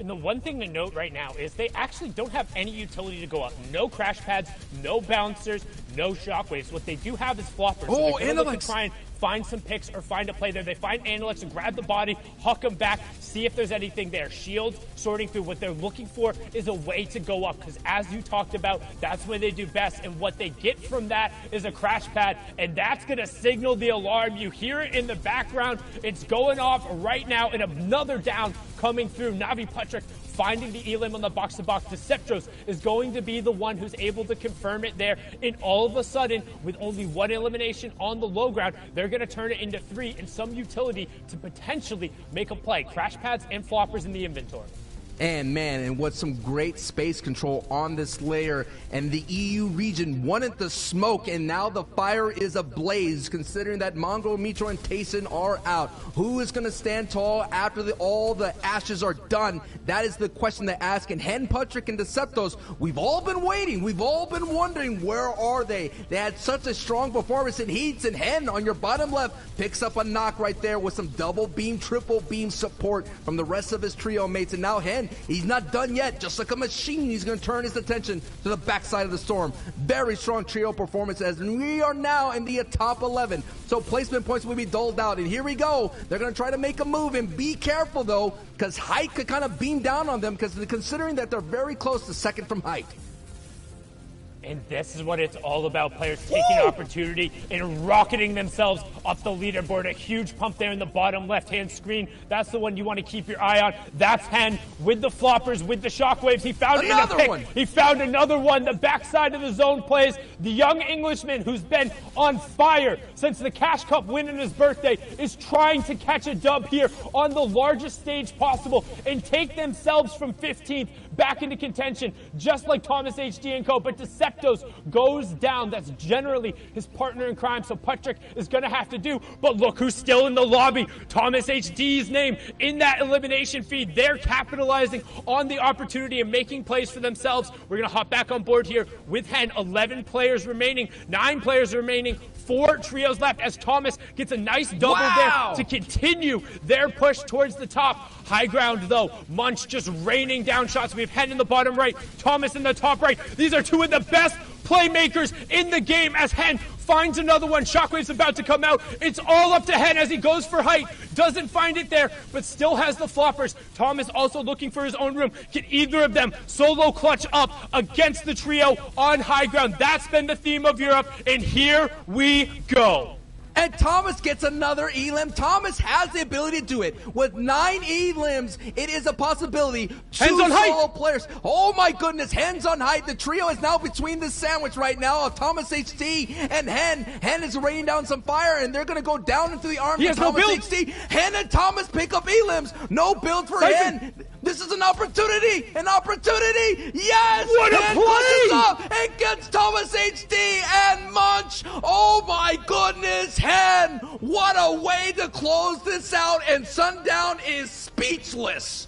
And the one thing to note right now is they actually don't have any utility to go up. No crash pads, no bouncers, no shockwaves. What they do have is floppers. Oh, so they're going to try and find some picks or find a play there. They find Analyx and grab the body, huck them back, see if there's anything there. Shields sorting through. What they're looking for is a way to go up, because as you talked about, that's when they do best. And what they get from that is a crash pad, and that's going to signal the alarm. You hear it in the background. It's going off right now, and another down coming through. Navi Patrick finding the elim on the box-to-box. Deceptros is going to be the one who's able to confirm it there. And all of a sudden, with only one elimination on the low ground, they're going to turn it into 3 and some utility to potentially make a play. Crash pads and floppers in the inventory. And man, and what some great space control on this layer. And the EU region wanted the smoke, and now the fire is ablaze, considering that Mongo, Mitro, and Tayson are out. Who is going to stand tall after all the ashes are done? That is the question to ask. And Hen, Patrick, and Deceptos, we've all been waiting. We've all been wondering, where are they? They had such a strong performance in heats, and Hen on your bottom left picks up a knock right there with some double beam, triple beam support from the rest of his trio mates. And now Hen And he's not done yet. Just like a machine, he's going to turn his attention to the backside of the storm. Very strong trio performance as we are now in the top 11. So placement points will be doled out. And here we go. They're going to try to make a move. And be careful, though, because Height could kind of beam down on them, because considering that they're very close to second from Height. And this is what it's all about, players taking opportunity and rocketing themselves up the leaderboard. A huge pump there in the bottom left-hand screen. That's the one you want to keep your eye on. That's Hen with the floppers, with the shockwaves. He found another one. He found another one. The backside of the zone plays. The young Englishman who's been on fire since the Cash Cup win on his birthday is trying to catch a dub here on the largest stage possible and take themselves from 15th back into contention, just like Thomas HD and co. But Deceptos goes down. That's generally his partner in crime, so Patrick is going to have to do. But look who's still in the lobby. Thomas HD's name in that elimination feed. They're capitalizing on the opportunity and making plays for themselves. We're going to hop back on board here with Hen. 11 players remaining, 9 players remaining, 4 trios left as Thomas gets a nice double there to continue their push towards the top. High ground, though. Munch just raining down shots. We have Hen in the bottom right, Thomas in the top right. These are two of the best playmakers in the game as Hen finds another one. Shockwave's about to come out. It's all up to Hen as he goes for height. Doesn't find it there, but still has the floppers. Thomas also looking for his own room. Can either of them solo clutch up against the trio on high ground? That's been the theme of Europe, and here we go. And Thomas gets another elim. Thomas has the ability to do it. With 9 elims, it is a possibility. 2 solo players. Oh my goodness, Hen's on height. The trio is now between the sandwich right now of Thomas HD and Hen. Hen is raining down some fire, and they're going to go down into the arms of Thomas HD. Hen and Thomas pick up elims. No build for Hen. This is an opportunity! An opportunity! Yes! What a play! Up and gets Thomas HD and Munch! Oh my goodness, Hen! What a way to close this out, and Sundown is speechless!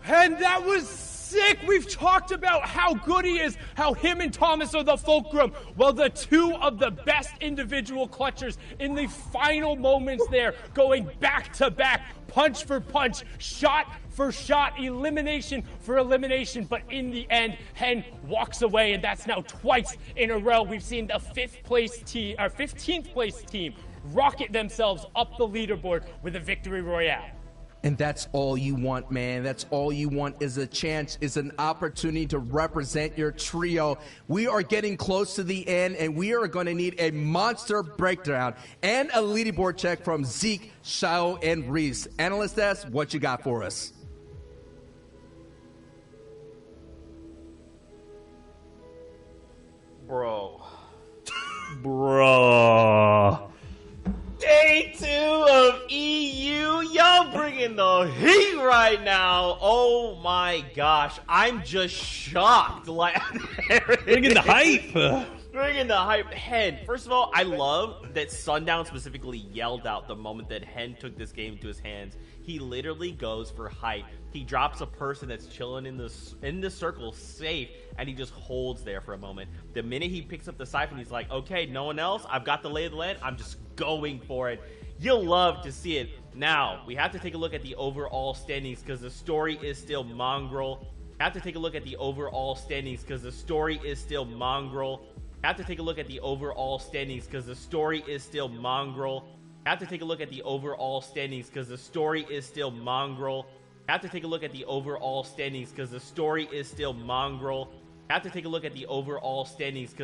And that was sick! We've talked about how good he is, how him and Thomas are the fulcrum. Well, the two of the best individual clutchers in the final moments there, going back to back, punch for punch, shot for shot, elimination for elimination, but in the end, Hen walks away, and that's now twice in a row. We've seen the 15th place team rocket themselves up the leaderboard with a victory royale. And that's all you want, man. That's all you want is a chance, is an opportunity to represent your trio. We are getting close to the end, and we are going to need a monster breakdown and a leaderboard check from Zeke, Shao, and Reese. Analyst S, what you got for us? Bro. Day 2 of EU. Y'all bringing the heat right now. Oh my gosh. I'm just shocked. Like, bringing the hype. Bringing the hype. Hen, first of all, I love that Sundown specifically yelled out the moment that Hen took this game into his hands. He literally goes for height. He drops a person that's chilling in the circle safe, and he just holds there for a moment. The minute he picks up the siphon, he's like, okay, no one else. I've got the lay of the land. I'm just going for it. You'll love to see it. Now, we have to take a look at the overall standings because the story is still mongrel. Have to take a look at the overall standings because the story is still mongrel. Have to take a look at the overall standings because the story is still mongrel. Have to take a look at the overall standings because the story is still mongrel. Have to take a look at the overall standings because the story is still mongrel. Have to take a look at the overall standings because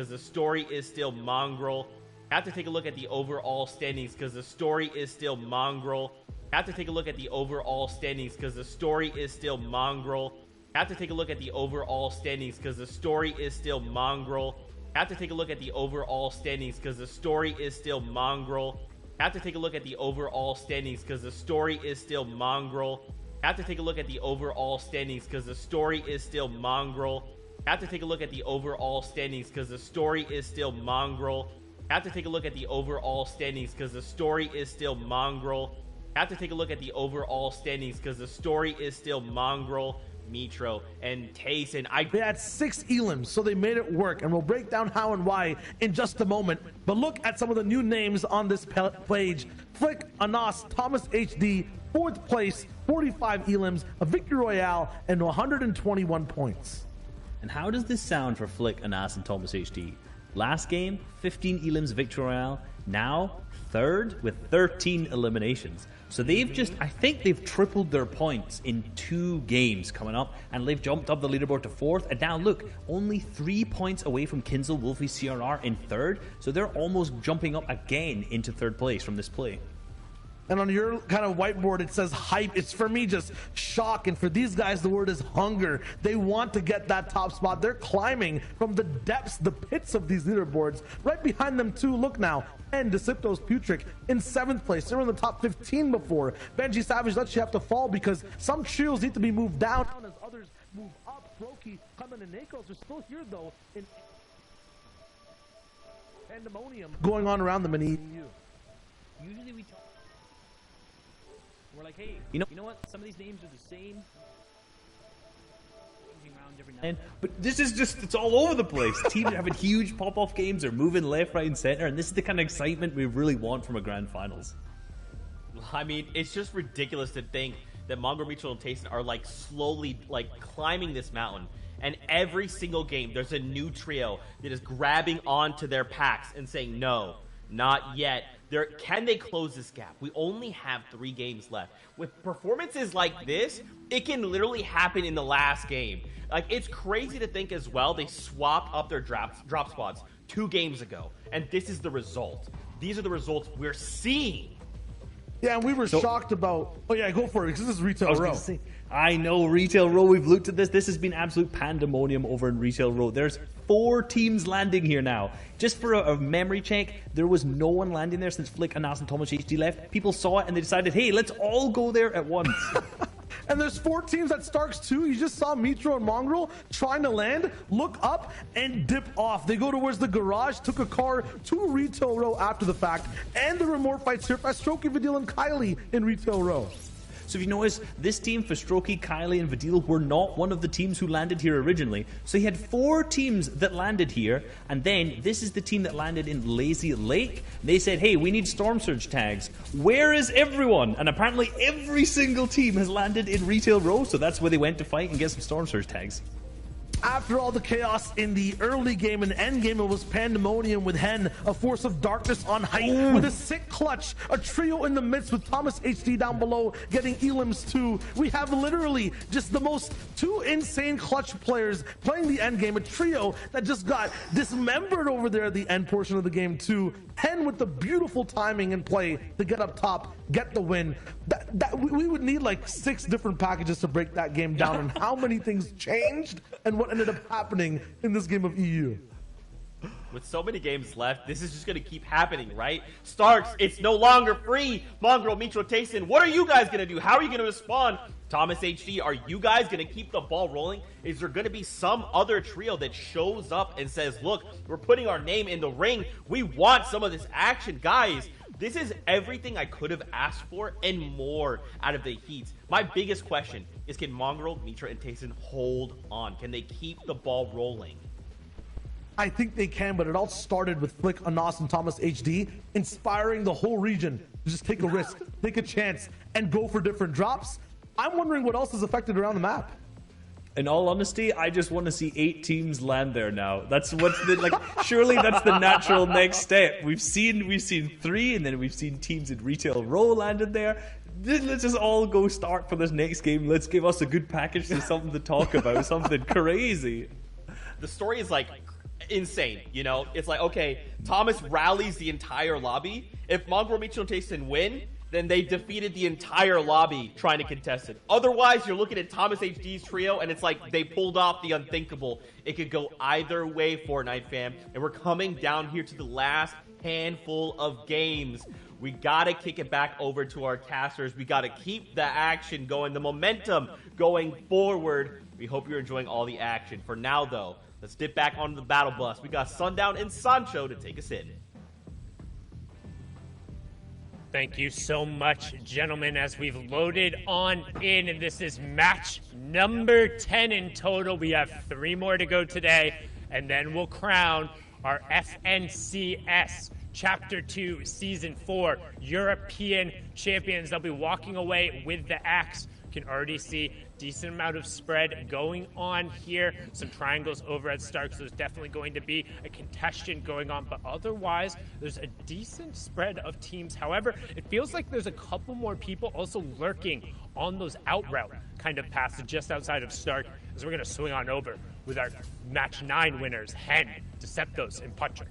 the story is still mongrel. Have to take a look at the overall standings because the story is still mongrel. Have to take a look at the overall standings because the story is still mongrel. Have to take a look at the overall standings because the story is still mongrel. Have to take a look at the overall standings because the story is still mongrel. Have to take a look at the overall standings because the story is still mongrel. Have to take a look at the overall standings because the story is still mongrel. Have to take a look at the overall standings because the story is still mongrel. Have to take a look at the overall standings because the story is still mongrel. Have to take a look at the overall standings because the story is still mongrel. Mitro and Tayson. They had 6 elims, so they made it work, and we'll break down how and why in just a moment. But look at some of the new names on this page. Flick, Anas, Thomas HD, 4th place, 45 elims, a victory royale, and 121 points. And how does this sound for Flick, Anas, and Thomas HD? Last game, 15 elims victory royale. Now, third with 13 eliminations. So they've just, I think they've tripled their points in 2 games coming up, and they've jumped up the leaderboard to 4th. And now look, only 3 points away from Kinzel, Wolfie, CRR in 3rd. So they're almost jumping up again into 3rd place from this play. And on your kind of whiteboard, it says hype. It's for me just shock. And for these guys, the word is hunger. They want to get that top spot. They're climbing from the depths, the pits of these leaderboards. Right behind them, too, look now. And Deceptos Putrick in 7th place. They were in the top 15 before. Benji Savage lets you have to fall because some trios need to be moved down as others move up. Brokey, Clement, and Nakos are still here, though, in pandemonium going on around them in EU. Usually we talk. We're like, hey, you know what? Some of these names are the same. But this is just, it's all over the place. Teams are having huge pop-off games. They're moving left, right, and center. And this is the kind of excitement we really want from a grand finals. I mean, it's just ridiculous to think that Mongrel, Mutual, and Tayson are like slowly like climbing this mountain. And every single game, there's a new trio that is grabbing onto their packs and saying, no, not yet. Can they close this gap? We only have 3 games left. With performances like this, it can literally happen in the last game. Like, it's crazy to think as well, they swapped up their drop spots 2 games ago. And this is the result. These are the results we're seeing. Yeah, and we were shocked about... Oh, yeah, go for it, because this is Retail Row. I know, Retail Row, we've looked at this. This has been absolute pandemonium over in Retail Row. There's 4 teams landing here now. Just for a memory check, there was no one landing there since Flick, Anas, and Thomas HD left. People saw it and they decided, hey, let's all go there at once. And there's 4 teams at Starks too. You just saw Mitro and Mongrel trying to land, look up, and dip off. They go towards the garage, took a car to Retail Row after the fact, and there were more fights here for Strokey, Vidil, and Kylie in Retail Row. So if you notice, this team for Strokey, Kylie, and Vidil were not one of the teams who landed here originally. So he had 4 teams that landed here, and then this is the team that landed in Lazy Lake. They said, hey, we need Storm Surge tags. Where is everyone? And apparently every single team has landed in Retail Row, so that's where they went to fight and get some Storm Surge tags. After all the chaos in the early game and end game, it was pandemonium with Hen, a force of darkness on height, with a sick clutch, a trio in the midst with Thomas HD down below getting elims too. We have literally just the most 2 insane clutch players playing the end game, a trio that just got dismembered over there at the end portion of the game too. Hen with the beautiful timing and play to get up top, get the win. We would need like 6 different packages to break that game down and how many things changed and what ended up happening in this game of EU. With so many games left, this is just going to keep happening, right? Starks, it's no longer free. Mongrel, Mitro, Tayson, what are you guys going to do? How are you going to respond? Thomas HD, are you guys going to keep the ball rolling? Is there going to be some other trio that shows up and says, look, we're putting our name in the ring. We want some of this action. Guys, this is everything I could have asked for and more out of the Heat. My biggest question is, can Mongrel, Mitra, and Tayson hold on? Can they keep the ball rolling? I think they can, but it all started with Flick, Anas, and Thomas HD inspiring the whole region to just take a risk, take a chance, and go for different drops. I'm wondering what else is affected around the map. In all honesty, I just want to see 8 teams land there now. That's what's the like. Surely that's the natural next step. We've seen 3, and then we've seen teams in Retail Row landed there. Let's just all go start for this next game. Let's give us a good package to something to talk about, something crazy. The story is like insane, you know? It's like, okay, Thomas rallies the entire lobby. If Mongrel, Mitchell, and Tayson win, then they defeated the entire lobby trying to contest it. Otherwise, you're looking at Thomas HD's trio, and it's like they pulled off the unthinkable. It could go either way, Fortnite fam. And we're coming down here to the last handful of games. We gotta kick it back over to our casters. We gotta keep the action going, the momentum going forward. We hope you're enjoying all the action. For now, though, let's dip back onto the battle bus. We got Sundown and Sancho to take us in. Thank you so much, gentlemen, as we've loaded on in, and this is match number 10 in total. We have 3 more to go today, and then we'll crown our FNCS Chapter 2 Season 4 European champions. They'll be walking away with the axe Can already see decent amount of spread going on here. Some triangles over at Stark, so there's definitely going to be a contention going on, but otherwise there's a decent spread of teams. However, it feels like there's a couple more people also lurking on those out route kind of paths just outside of Stark, as we're going to swing on over with our match 9 winners, Hen, Deceptos, and Patrick.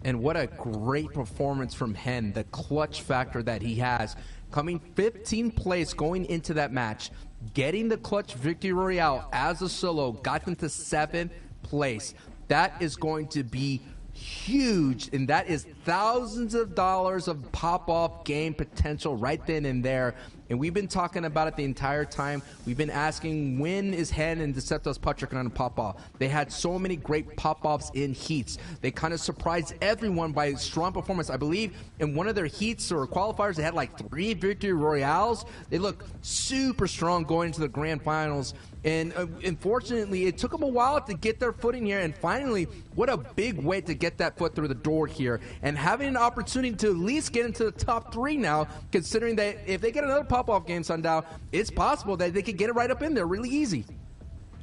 And what a great performance from Hen, the clutch factor that he has. Coming 15th place going into that match, getting the clutch victory royale as a solo, got into 7th place. That is going to be huge, and that is thousands of dollars of pop-off game potential right then and there. And we've been talking about it the entire time. We've been asking, when is Hen and Deceptos Patrick going to pop off? They had so many great pop-offs in heats. They kind of surprised everyone by strong performance. I believe in one of their heats or qualifiers, they had like 3 victory royales. They look super strong going into the grand finals. And unfortunately, it took them a while to get their footing here. And finally, what a big way to get that foot through the door here. And having an opportunity to at least get into the top 3 now, considering that if they get another pop-off game, Sundown, it's possible that they could get it right up in there really easy.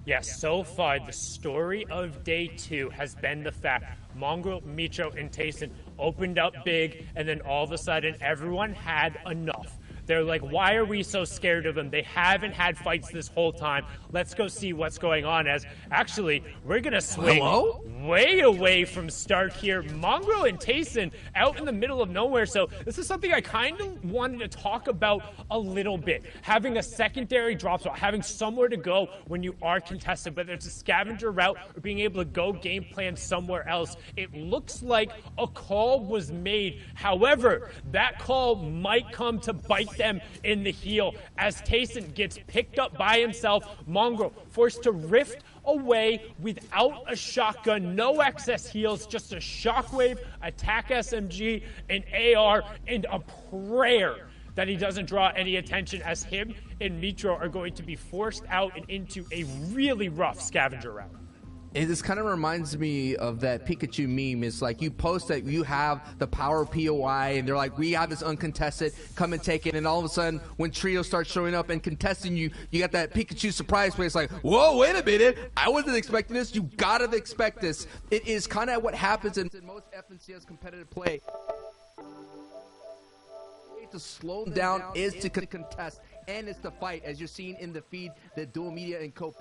Yes, so far, the story of day 2 has been the fact Mongrel, Mitro, and Tayson opened up big, and then all of a sudden, everyone had enough. They're like, why are we so scared of them? They haven't had fights this whole time. Let's go see what's going on. As actually, we're going to swing way away from Stark here. Mongrel and Tayson out in the middle of nowhere. So this is something I kind of wanted to talk about a little bit. Having a secondary drop spot, having somewhere to go when you are contested, whether it's a scavenger route or being able to go game plan somewhere else. It looks like a call was made. However, that call might come to bite them in the heel as Tayson gets picked up by himself. Mongrel forced to rift away without a shotgun, no excess heals, just a shockwave, attack SMG, an AR, and a prayer that he doesn't draw any attention, as him and Mitro are going to be forced out and into a really rough scavenger route. It just kind of reminds me of that Pikachu meme. It's like you post that you have the power of POI, and they're like, we have this uncontested, come and take it. And all of a sudden, when Trio starts showing up and contesting you, you got that Pikachu surprise play. It's like, whoa, wait a minute. I wasn't expecting this. You got to expect this. It is kind of what happens in most FNCS competitive play. To slow them down is to contest, and it's to fight, as you're seeing in the feed that Dual Media and Co.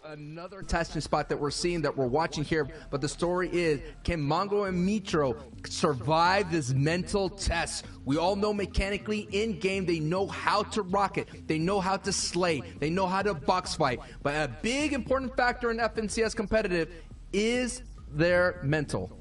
Another testing spot that we're seeing, that we're watching here, but the story is, can Mongrel and Mitro survive this mental test? We all know mechanically in game they know how to rock it, they know how to slay, they know how to box fight, but a big important factor in FNCS competitive is their mental.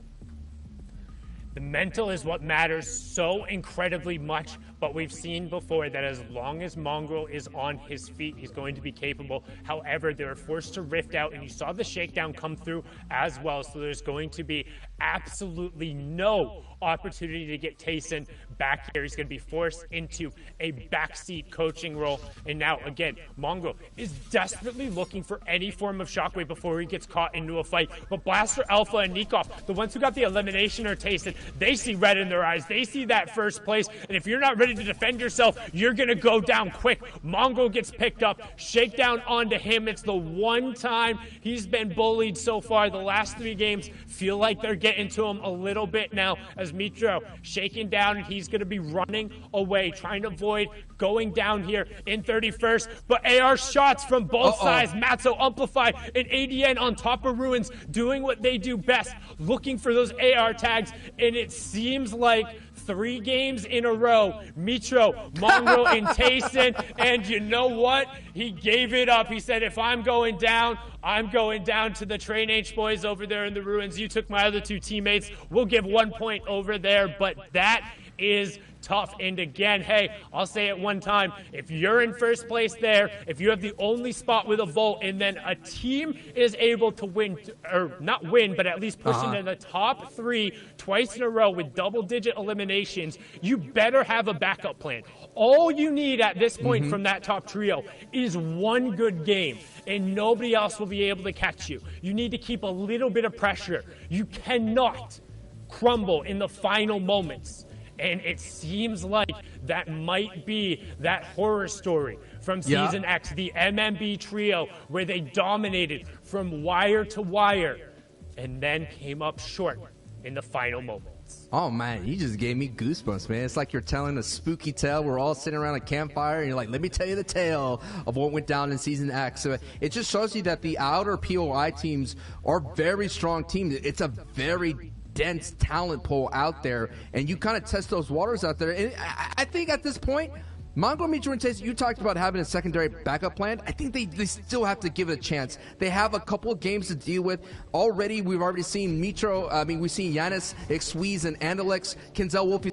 The mental is what matters so incredibly much, but we've seen before that as long as Mongrel is on his feet, he's going to be capable. However, they were forced to rift out, and you saw the shakedown come through as well, so there's going to be absolutely no opportunity to get Tayson back here. He's going to be forced into a backseat coaching role. And now, again, Mongrel is desperately looking for any form of shockwave before he gets caught into a fight. But Blaster, Alpha, and Nikov, the ones who got the elimination are Tayson. They see red in their eyes. They see that first place. And if you're not ready to defend yourself, you're going to go down quick. Mongrel gets picked up. Shakedown onto him. It's the one time he's been bullied so far. The last 3 games feel like they're getting to him a little bit now, as Mitro shaking down, and he's going to be running away, trying to avoid going down here in 31st. But AR shots from both sides. Matzo Amplify and ADN on top of Ruins doing what they do best, looking for those AR tags, and it seems like 3 games in a row, Mitro, Mongrel, and Tayson, and you know what? He gave it up. He said, if I'm going down, I'm going down to the Train H boys over there in the Ruins. You took my other 2 teammates. We'll give 1 point over there, but that is tough. And again, hey, I'll say it one time. If you're in first place there, if you have the only spot with a vote, and then a team is able to win, or not win, but at least push into the top 3 twice in a row with double-digit eliminations, you better have a backup plan. All you need at this point from that top trio is 1 good game, and nobody else will be able to catch you. You need to keep a little bit of pressure. You cannot crumble in the final moments And it seems like that might be that horror story from Season X, the MMB trio, where they dominated from wire to wire and then came up short in the final moments. Oh man, you just gave me goosebumps, man. It's like you're telling a spooky tale. We're all sitting around a campfire and you're like, let me tell you the tale of what went down in Season X. So it just shows you that the outer POI teams are very strong teams. It's a very dense talent pool out there, and you kind of test those waters out there. And I think at this point, Mongo, Mitro, and Chase, you talked about having a secondary backup plan. I think they still have to give it a chance. They have a couple of games to deal with. We've already seen Mitro, we've seen Giannis, Xweez, and Andalex, Kenzel Wolfie.